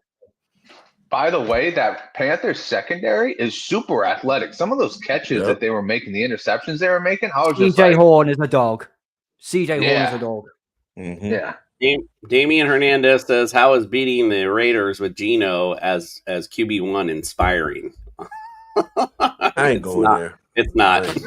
Speaker 11: By the way, that Panthers secondary is super athletic. Some of those catches that they were making, the interceptions they were making, I was just
Speaker 20: CJ
Speaker 11: like,
Speaker 20: Horn is a dog. CJ Horn is a dog.
Speaker 7: Mm-hmm.
Speaker 11: Yeah.
Speaker 8: Damian Hernandez says, "How is beating the Raiders with Geno as QB1 inspiring?"
Speaker 7: I ain't going there.
Speaker 8: It's not.
Speaker 11: Greg's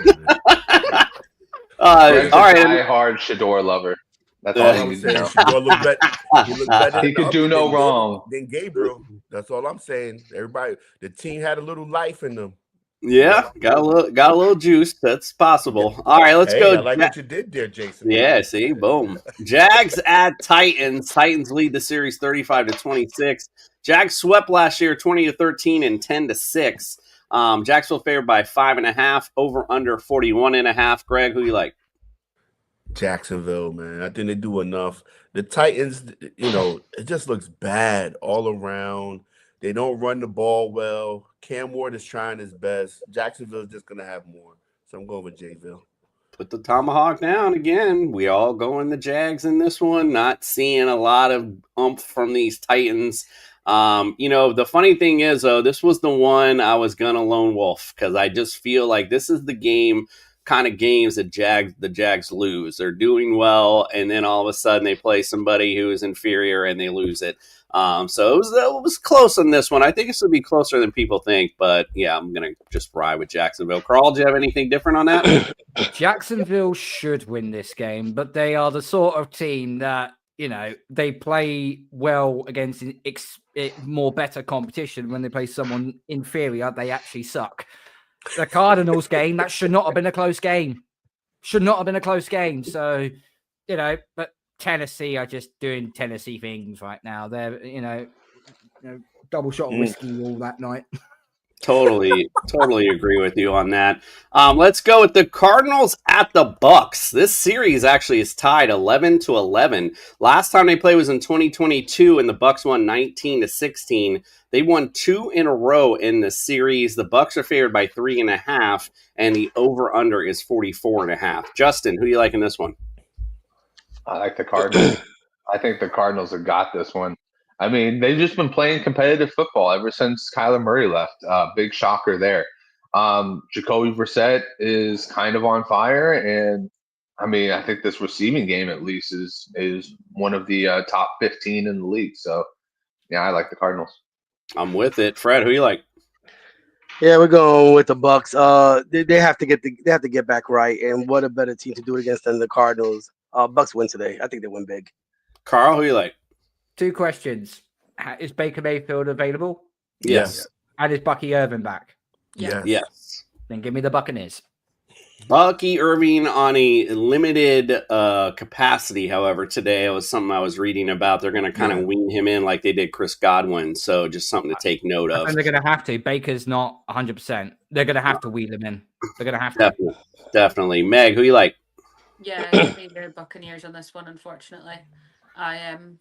Speaker 8: all
Speaker 11: a
Speaker 8: right.
Speaker 11: die-hard Shador lover. That's all he needs to know.
Speaker 7: Shador look better
Speaker 11: He could do no wrong.
Speaker 7: than Gabriel. That's all I'm saying. Everybody, the team had a little life in them.
Speaker 8: Yeah, got a little juice. That's possible. All right, let's go.
Speaker 7: I like what you did there, Jason.
Speaker 8: Yeah, see, boom. Jags at Titans. Titans lead the series 35-26. Jags swept last year 20-13 and 10-6. Jacksonville favored by 5.5. Over under 41.5. Greg, who you like?
Speaker 7: Jacksonville, man. I think they do enough. The Titans, it just looks bad all around. They don't run the ball well. Cam Ward is trying his best. Jacksonville is just going to have more. So I'm going with Jayville.
Speaker 8: Put the tomahawk down again. We all going the Jags in this one. Not seeing a lot of oomph from these Titans. The funny thing is, though, this was the one I was going to lone wolf because I just feel like this is the kind of games that the Jags lose. They're doing well, and then all of a sudden they play somebody who is inferior and they lose it. So it was close on this one. I think this will be closer than people think, but yeah, I'm going to just ride with Jacksonville. Carl, do you have anything different on that?
Speaker 20: Jacksonville should win this game, but they are the sort of team that, they play well against more better competition. When they play someone inferior, they actually suck. The Cardinals game, that should not have been a close game. So, but Tennessee are just doing Tennessee things right now. They're, double shot of whiskey all that night.
Speaker 8: Totally agree with you on that. Let's go with the Cardinals at the Bucks. This series actually is tied 11-11. Last time they played was in 2022, and the Bucks won 19-16. They won 2 in a row in the series. The Bucks are favored by 3.5, and the over/under is 44.5. Justin, who do you like in this one?
Speaker 11: I like the Cardinals. I think the Cardinals have got this one. I mean, they've just been playing competitive football ever since Kyler Murray left. Big shocker there. Jacoby Brissett is kind of on fire, and I mean, I think this receiving game at least is one of the top 15 in the league. So, yeah, I like the Cardinals.
Speaker 8: I'm with it. Fred, who you like?
Speaker 12: Yeah, we're going with the Bucks. They have to get back right, and what a better team to do it against than the Cardinals. Bucks win today. I think they win big.
Speaker 8: Carl, who you like?
Speaker 20: 2 questions. Is Baker Mayfield available?
Speaker 8: Yes.
Speaker 20: And is Bucky Irving back?
Speaker 8: Yes.
Speaker 20: Then give me the Buccaneers.
Speaker 8: Bucky Irving on a limited capacity, however, today it was something I was reading about. They're going to kind of wean him in like they did Chris Godwin. So just something to take note of.
Speaker 20: And they're going to have to. Baker's not 100%. They're going to have to wheel him in. They're going to have to.
Speaker 8: Definitely. Meg, who you like?
Speaker 6: Yeah, I think they're Buccaneers on this one, unfortunately. I am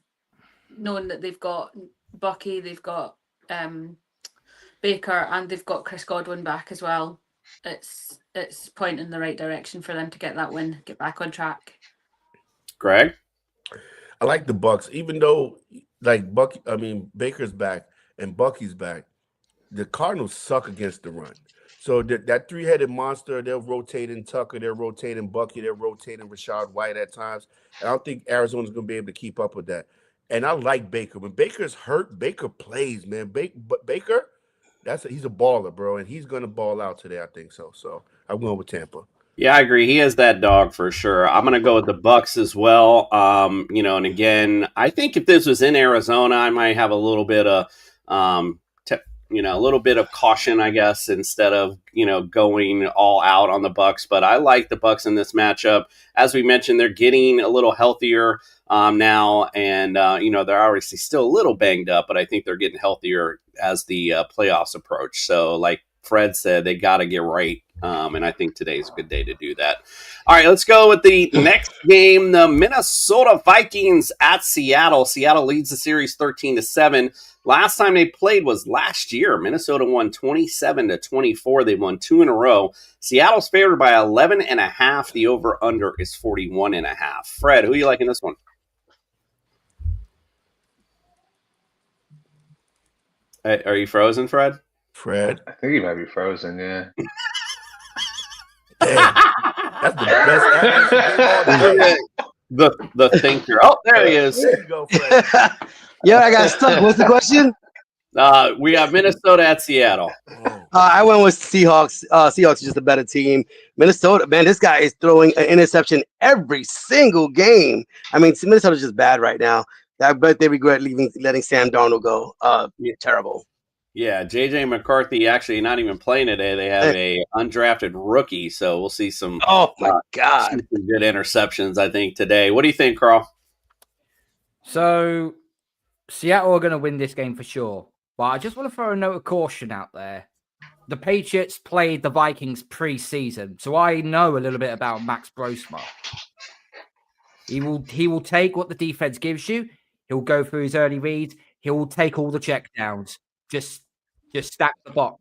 Speaker 6: knowing that they've got Bucky, they've got Baker, and they've got Chris Godwin back as well. It's pointing in the right direction for them to get that win, get back on track.
Speaker 8: Greg?
Speaker 7: I like the Bucks, even though Baker's back and Bucky's back. The Cardinals suck against the run. So that 3-headed monster, they're rotating Tucker, they're rotating Bucky, they're rotating Rachaad White at times. I don't think Arizona's going to be able to keep up with that. And I like Baker. When Baker's hurt, Baker plays, man. Baker, he's a baller, bro, and he's going to ball out today, I think so. So I'm going with Tampa.
Speaker 8: Yeah, I agree. He has that dog for sure. I'm going to go with the Bucks as well. And again, I think if this was in Arizona, I might have a little bit of a little bit of caution, I guess, instead of, going all out on the Bucks. But I like the Bucks in this matchup. As we mentioned, they're getting a little healthier now, and they're obviously still a little banged up, but I think they're getting healthier as the playoffs approach. So, like Fred said, they got to get right, and I think today's a good day to do that. All right, let's go with the next game. The Minnesota Vikings at Seattle. Seattle leads the series 13-7. Last time they played was last year. Minnesota won 27-24. They won 2 in a row. Seattle's favored by 11.5. The over/under is 41.5. Fred, who are you liking this one? Are you frozen, Fred?
Speaker 7: Fred,
Speaker 11: I think he might be frozen. Yeah.
Speaker 7: That's the best.
Speaker 8: The thinker. Oh, there he is.
Speaker 7: There you go, Fred.
Speaker 12: Yeah, I got stuck. What's the question?
Speaker 8: We got Minnesota at Seattle.
Speaker 12: I went with Seahawks. Seahawks is just a better team. Minnesota, man, this guy is throwing an interception every single game. I mean, Minnesota's just bad right now. I bet they regret letting Sam Darnold go. Terrible.
Speaker 8: Yeah, J.J. McCarthy actually not even playing today. They have a undrafted rookie, so we'll see some.
Speaker 12: Oh my God,
Speaker 8: some good interceptions, I think, today. What do you think, Carl?
Speaker 20: So Seattle are going to win this game for sure, but I just want to throw a note of caution out there. The Patriots played the Vikings pre-season, so I know a little bit about Max Brosma. He will take what the defense gives you. He'll go through his early reads. He will take all the check downs. Just stack the box.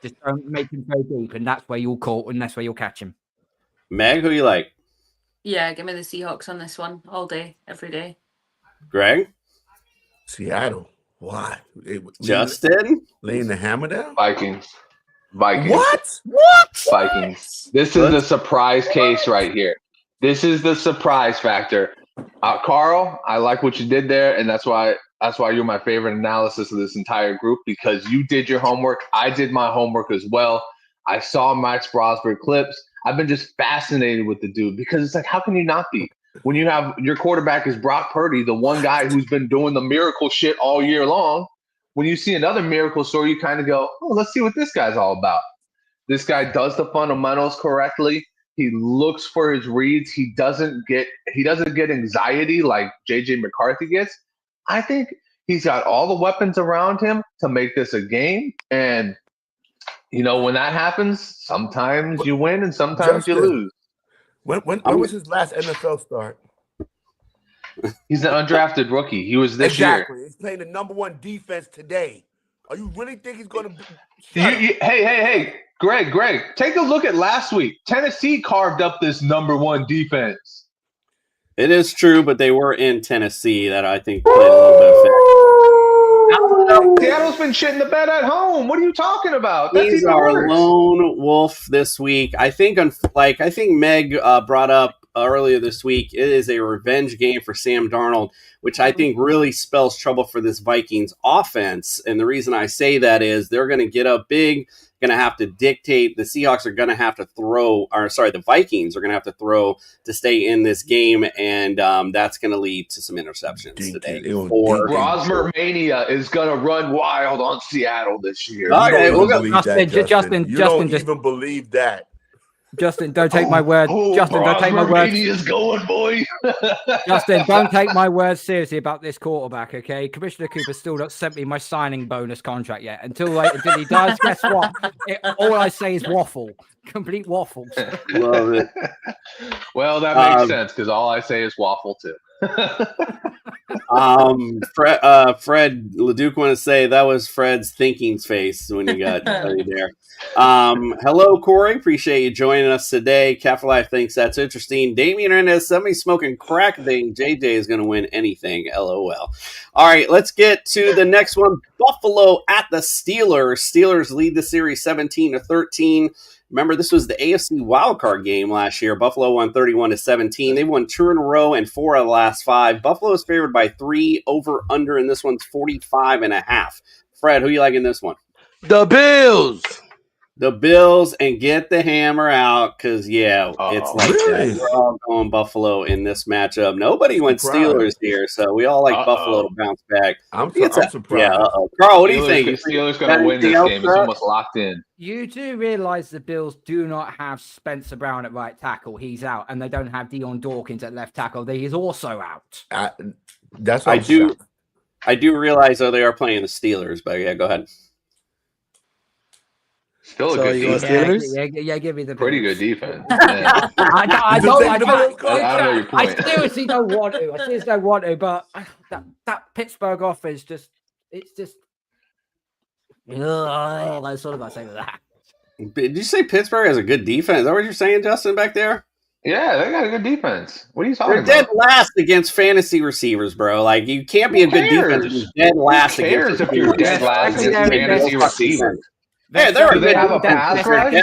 Speaker 20: Just don't make him go deep, and that's where you'll caught, and that's where you'll catch him.
Speaker 8: Meg, who you like?
Speaker 6: Yeah, give me the Seahawks on this one all day, every day.
Speaker 8: Greg?
Speaker 7: Seattle. Why?
Speaker 8: Justin?
Speaker 7: Laying the hammer down?
Speaker 11: Vikings.
Speaker 7: What?
Speaker 11: Vikings. This is the surprise case right here. This is the surprise factor. Carl, I like what you did there, and that's why you're my favorite analysis of this entire group, because you did your homework. I did my homework as well. I saw Max Brosberg clips. I've been just fascinated with the dude because it's like, how can you not be? When you have your quarterback is Brock Purdy, the one guy who's been doing the miracle shit all year long. When you see another miracle story, you kind of go, oh, let's see what this guy's all about. This guy does the fundamentals correctly. He looks for his reads. He doesn't get anxiety like J.J. McCarthy gets. I think he's got all the weapons around him to make this a game. And, when that happens, sometimes you win and sometimes you lose.
Speaker 7: When was his last NFL start?
Speaker 11: He's an undrafted rookie. He was this year.
Speaker 7: Exactly. He's playing the number one defense today. Are you really think he's going to
Speaker 11: Hey, Greg, take a look at last week. Tennessee carved up this number one defense.
Speaker 8: It is true, but they were in Tennessee. That I think played a little bit of effect.
Speaker 11: Seattle's been shitting the bed at home. What are you talking about? That's
Speaker 8: He's
Speaker 11: even
Speaker 8: our
Speaker 11: worse.
Speaker 8: lone wolf this week. I think Meg brought up earlier this week. It is a revenge game for Sam Darnold, which I think really spells trouble for this Vikings offense. And the reason I say that is they're going to get up big, going to have to dictate. The Seahawks are going to have to the Vikings are going to have to throw to stay in this game, and that's going to lead to some interceptions today.
Speaker 11: Brosmer Mania is going to run wild on Seattle this year.
Speaker 7: Justin,
Speaker 20: Justin,
Speaker 7: you don't
Speaker 20: just
Speaker 7: even believe that.
Speaker 20: Justin, don't take my word. Justin, don't take my word.
Speaker 11: Is going, boy.
Speaker 20: Justin, don't take my word seriously about this quarterback, okay? Commissioner Cooper still not sent me my signing bonus contract yet. Until he does, guess what? All I say is waffle. Complete waffle.
Speaker 8: Love it.
Speaker 11: Well, that makes sense because all I say is waffle too.
Speaker 8: Fred Leduc want to say that was Fred's thinking's face when you got there. Hello, Corey. Appreciate you joining us today. Cat Life thinks that's interesting. Damian Hernandez, somebody smoking crack thing. JJ is going to win anything. LOL. All right, let's get to the next one. Buffalo at the Steelers. Steelers lead the series 17-13. Remember, this was the AFC wildcard game last year. Buffalo won 31-17. They've won 2 in a row and 4 of the last 5. Buffalo is favored by 3 over/under, and this one's 45.5. Fred, who you like in this one?
Speaker 12: The Bills.
Speaker 8: The Bills, and get the hammer out because, it's like that. We're all going Buffalo in this matchup. Nobody went Steelers here, so we all like Buffalo to bounce back.
Speaker 7: I'm surprised.
Speaker 8: Yeah, Carl, what do you think?
Speaker 11: Steelers going to win this game. It's almost locked in.
Speaker 20: You do realize the Bills do not have Spencer Brown at right tackle. He's out. And they don't have Dion Dawkins at left tackle. He is also out.
Speaker 7: That's
Speaker 8: I do realize, though, they are playing the Steelers, but yeah, go ahead.
Speaker 11: Still a good defense.
Speaker 20: Yeah, give me the
Speaker 11: pretty good defense.
Speaker 20: I
Speaker 11: know your point.
Speaker 20: I seriously don't want to. But that Pittsburgh offense that's what am I saying with that?
Speaker 8: Did you say Pittsburgh has a good defense? Is that what you're saying, Justin, back there?
Speaker 11: Yeah, they got a good defense. What are you talking about?
Speaker 8: They're dead last against fantasy receivers, bro. Like, you can't be a good defense if you're dead last against
Speaker 11: if you're dead last against fantasy receivers.
Speaker 8: Hey,
Speaker 11: do they have a pass rush?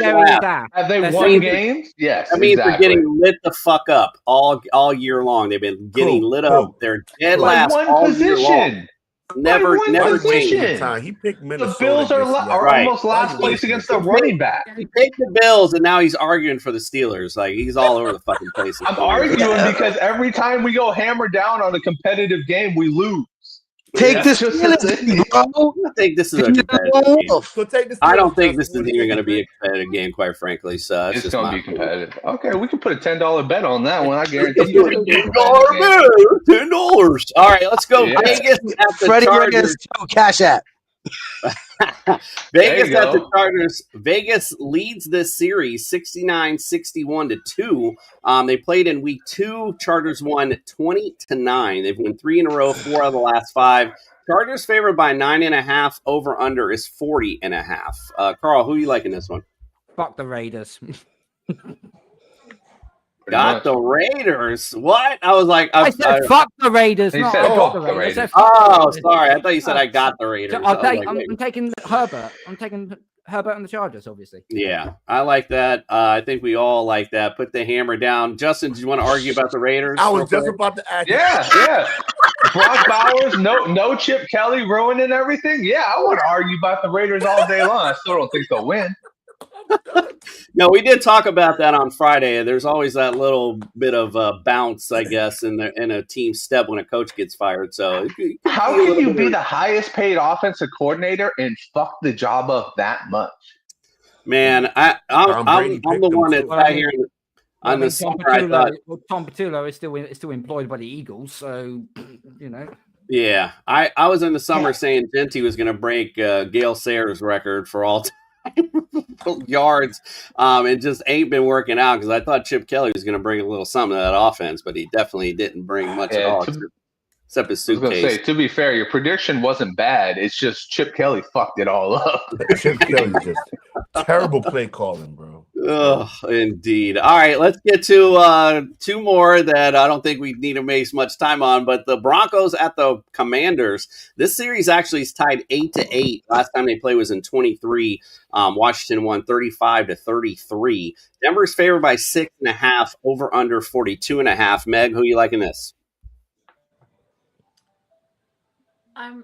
Speaker 11: Have they won games? Yes.
Speaker 8: That means they're getting lit the fuck up all year long. They've been getting lit up. They're dead last all year long. Never
Speaker 11: change.
Speaker 7: He picked Minnesota.
Speaker 11: The Bills are almost last place against the running back.
Speaker 8: He picked the Bills, and now he's arguing for the Steelers. Like, he's all over the fucking place.
Speaker 11: I'm arguing because every time we go hammer down on a competitive game, we lose.
Speaker 12: Take this
Speaker 8: just
Speaker 12: fantasy, bro.
Speaker 8: I think this is a competitive game.
Speaker 7: So take this.
Speaker 8: I don't think this is even going to be a competitive game, quite frankly. So
Speaker 11: It's
Speaker 8: just
Speaker 11: going to
Speaker 8: my
Speaker 11: be competitive. Okay, we can put a $10 bet on that one. I guarantee
Speaker 8: $10
Speaker 11: you.
Speaker 8: $10. All right, let's go.
Speaker 11: Yeah.
Speaker 8: Vegas at the
Speaker 12: Freddie
Speaker 8: Chargers.
Speaker 12: Reyes, Cash App.
Speaker 8: Vegas
Speaker 11: you
Speaker 8: at the
Speaker 11: go.
Speaker 8: Chargers. Vegas leads this series 69-61-2. They played in week 2. Chargers won 20-9. They've won 3 in a row, 4 out of the last 5. Chargers favored by 9.5. Over under is 40.5. Carl, who you like in this one?
Speaker 20: Fuck the Raiders.
Speaker 8: Got the Raiders. What? I was like,
Speaker 20: I said fuck the Raiders.
Speaker 11: He
Speaker 20: Not
Speaker 11: said
Speaker 20: I got
Speaker 11: fuck
Speaker 20: the
Speaker 11: the
Speaker 20: Raiders. I said
Speaker 11: Raiders.
Speaker 20: fuck the
Speaker 8: Oh,
Speaker 20: Raiders.
Speaker 8: sorry. I thought you said I got the Raiders.
Speaker 20: I'll
Speaker 8: I was
Speaker 20: take,
Speaker 8: like,
Speaker 20: I'm taking Herbert. I'm taking Herbert and the Chargers, obviously.
Speaker 8: yeah, I like that. I think we all like that. Put the hammer down. Justin, do you want to argue about the Raiders?
Speaker 7: I was
Speaker 8: real
Speaker 7: just
Speaker 8: quick?
Speaker 7: about to ask.
Speaker 11: Yeah. Brock Bowers, no Chip Kelly ruining everything. Yeah, I want to argue about the Raiders all day long. I still don't think they'll win.
Speaker 8: No, we did talk about that on Friday. There's always that little bit of bounce, I guess, in a team step when a coach gets fired. So
Speaker 11: How can you be the highest paid offensive coordinator and fuck the job up that much?
Speaker 8: Man, I'm the one that's out here on the summer. I thought,
Speaker 20: Tom Patullo is still employed by the Eagles, so you know.
Speaker 8: yeah, I was in the summer saying Genty was going to break Gale Sayers' record for all time yards. It just ain't been working out because I thought Chip Kelly was going to bring a little something to that offense, but he definitely didn't bring much at all. Except his
Speaker 11: I was going to
Speaker 8: suitcase.
Speaker 11: say, to be fair, your prediction wasn't bad. It's just Chip Kelly fucked it all up.
Speaker 7: Chip Kelly just terrible play calling, bro.
Speaker 8: Oh, indeed. All right, let's get to 2 more that I don't think we need to waste much time on. But the Broncos at the Commanders. This series actually is tied 8-8. Last time they played was in 23. Washington won 35-33. Denver's favored by 6.5. Over under 42.5. Meg, who you liking this?
Speaker 6: Are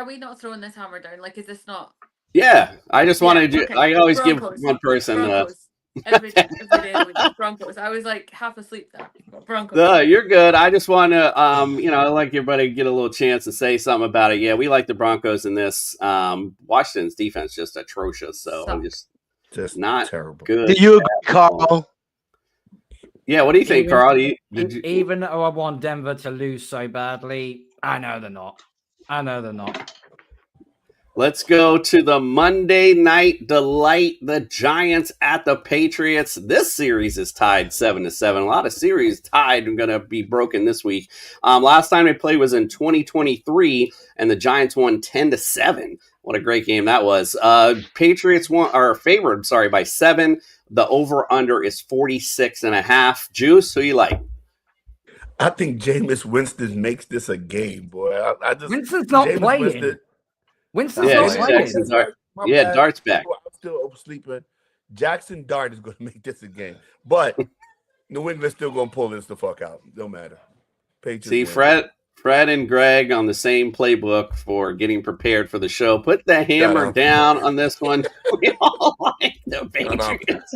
Speaker 6: we not throwing this hammer down? Like, is this not?
Speaker 8: Yeah, I just wanted to.
Speaker 6: Okay.
Speaker 8: I always
Speaker 6: Broncos.
Speaker 8: give one person.
Speaker 6: Broncos. Every day with the Broncos. I was like half asleep there. Broncos.
Speaker 8: No, you're good. I just want to, I like everybody to get a little chance to say something about it. Yeah, we like the Broncos in this. Washington's defense just atrocious, so I'm just not
Speaker 7: terrible.
Speaker 8: good.
Speaker 12: Do you agree, Carl?
Speaker 8: Yeah, what do you think, Carl?
Speaker 20: Even though I want Denver to lose so badly, I know they're not.
Speaker 8: Let's go to the Monday Night Delight. The Giants at the Patriots. This series is tied 7-7. A lot of series tied are going to be broken this week. Last time they played was in 2023, and the Giants won 10-7. What a great game that was. Patriots are favored, by 7. The over-under is 46.5. Juice, who you like?
Speaker 7: I think Jameis Winston makes this a game, boy.
Speaker 20: Winston's not playing. Winston's not playing.
Speaker 8: Dart's back.
Speaker 7: I'm still oversleeping. Jackson Dart is going to make this a game, but New England's still going to pull this the fuck out. No matter. Patriots
Speaker 8: See,
Speaker 7: win.
Speaker 8: Fred and Greg on the same playbook for getting prepared for the show. Put the hammer down on this one. We all like the Patriots.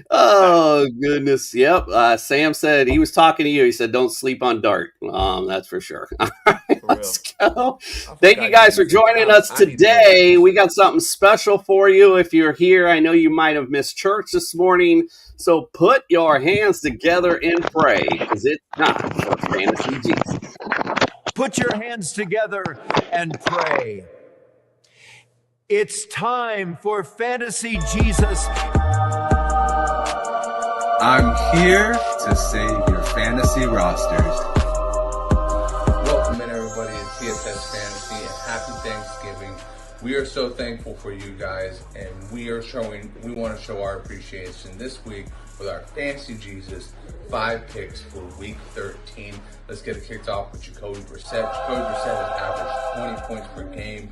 Speaker 8: Oh, goodness. Yep. Sam said he was talking to you. He said, don't sleep on Dart. That's for sure. All right, let's go. Thank you guys for joining us today. We got something special for you. If you're here, I know you might have missed church this morning. So put your hands together and pray, because it's time for Fantasy Jesus.
Speaker 13: Put your hands together and pray. It's time for Fantasy Jesus.
Speaker 21: I'm here to save your fantasy rosters.
Speaker 4: Welcome in, everybody, to TSS Fantasy, and happy Thanksgiving. We are so thankful for you guys, and we want to show our appreciation this week with our Fantasy Jesus 5 picks for week 13. Let's get it kicked off with Jacoby Brissett. Jacoby Brissett has averaged 20 points per game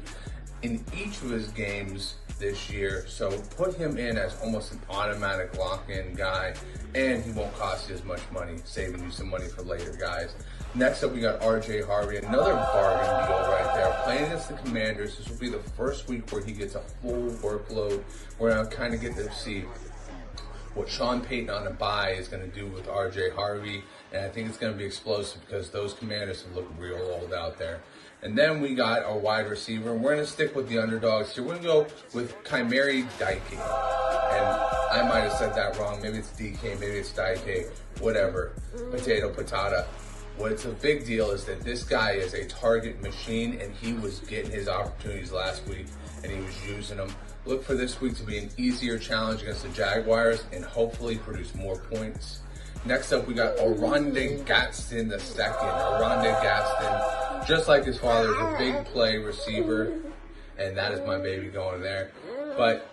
Speaker 4: in each of his games this year, so put him in as almost an automatic lock-in guy, and he won't cost you as much money, saving you some money for later, guys. Next up, we got RJ Harvey, another bargain deal right there. Playing against the Commanders, this will be the first week where he gets a full workload, where I kind of get to see what Sean Payton on a bye is going to do with R.J. Harvey, and I think it's going to be explosive because those Commanders have looked real old out there. And then we got our wide receiver, and we're going to stick with the underdogs here. We're going to go with Chimere Dike. And I might have said that wrong. Maybe it's DK, maybe it's Dike, whatever. Potato, patata. What's a big deal is that this guy is a target machine, and he was getting his opportunities last week, and he was using them. Look for this week to be an easier challenge against the Jaguars and hopefully produce more points. Next up, we got Oronde Gadsden II. Oronde Gadsden, just like his father, is a big play receiver, and that is my baby going there. But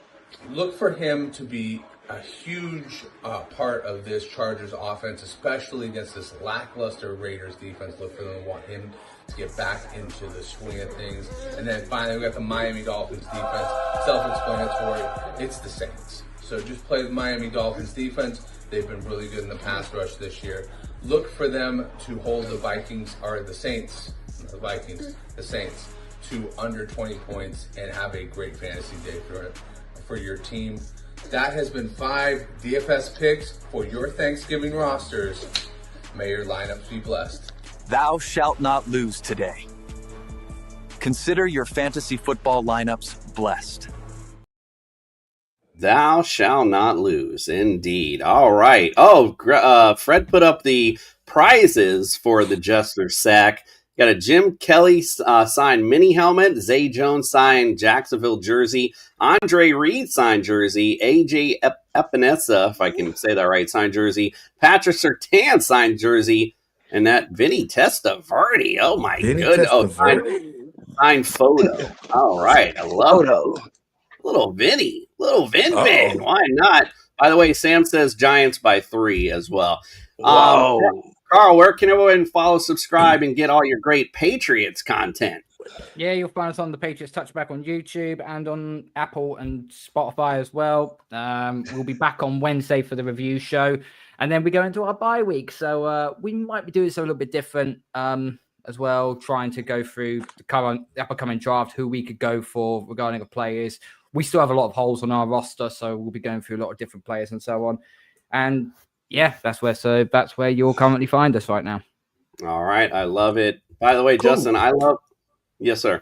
Speaker 4: look for him to be a huge part of this Chargers offense, especially against this lackluster Raiders defense. Look for them to want him to get back into the swing of things. And then finally, we got the Miami Dolphins defense. Self-explanatory, it's the Saints. So just play the Miami Dolphins defense. They've been really good in the pass rush this year. Look for them to hold the Saints to under 20 points and have a great fantasy day for your team. That has been 5 DFS picks for your Thanksgiving rosters. May your lineups be blessed.
Speaker 2: Thou shalt not lose today. Consider your fantasy football lineups blessed.
Speaker 8: Thou shall not lose, indeed. All right. Oh, Fred put up the prizes for the Jester Sack. Got a Jim Kelly signed mini helmet, Zay Jones signed Jacksonville jersey, Andre Reed signed jersey, AJ Epinesa, if I can say that right, signed jersey, Patrick Surtain signed jersey, and that Vinny Testaverde. Oh my goodness! Oh, signed photo. All right, I love it. Little Vinny, little Vin. Why not? By the way, Sam says Giants by 3 as well. Carl, where can everyone follow, subscribe, and get all your great Patriots content?
Speaker 20: Yeah, you'll find us on the Patriots Touchback on YouTube and on Apple and Spotify as well. We'll be back on Wednesday for the review show, and then we go into our bye week. So we might be doing this a little bit different as well, trying to go through the upcoming draft, who we could go for regarding the players. We still have a lot of holes on our roster, so we'll be going through a lot of different players and so on. And yeah, that's where you'll currently find us right now. All right, I love it. By the way, cool. Justin, yes, sir.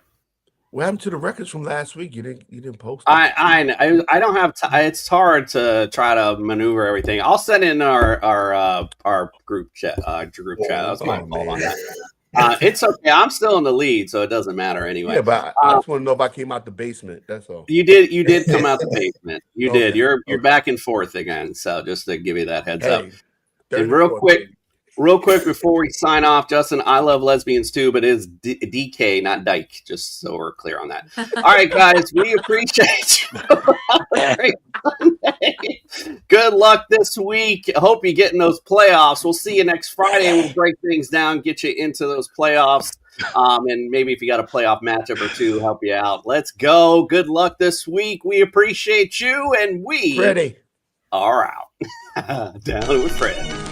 Speaker 7: What happened to the records from last week? You didn't post.
Speaker 8: I don't have time. It's hard to try to maneuver everything. I'll send in our group chat. That's my fault on that. It's okay. I'm still in the lead, so it doesn't matter anyway.
Speaker 7: Yeah, but I just want to know if I came out the basement. That's all.
Speaker 8: You did come out the basement. You did. You're back and forth again. So just to give you that heads up. And real quick before we sign off, Justin, I love lesbians too, but it's DK, not Dyke. Just so we're clear on that. All right, guys, we appreciate you. Good luck this week. I hope you get in those playoffs. We'll see you next Friday. We'll break things down, get you into those playoffs. And maybe if you got a playoff matchup or two, help you out. Let's go. Good luck this week. We appreciate you, and we
Speaker 7: Freddie
Speaker 8: are out. Down with Fred.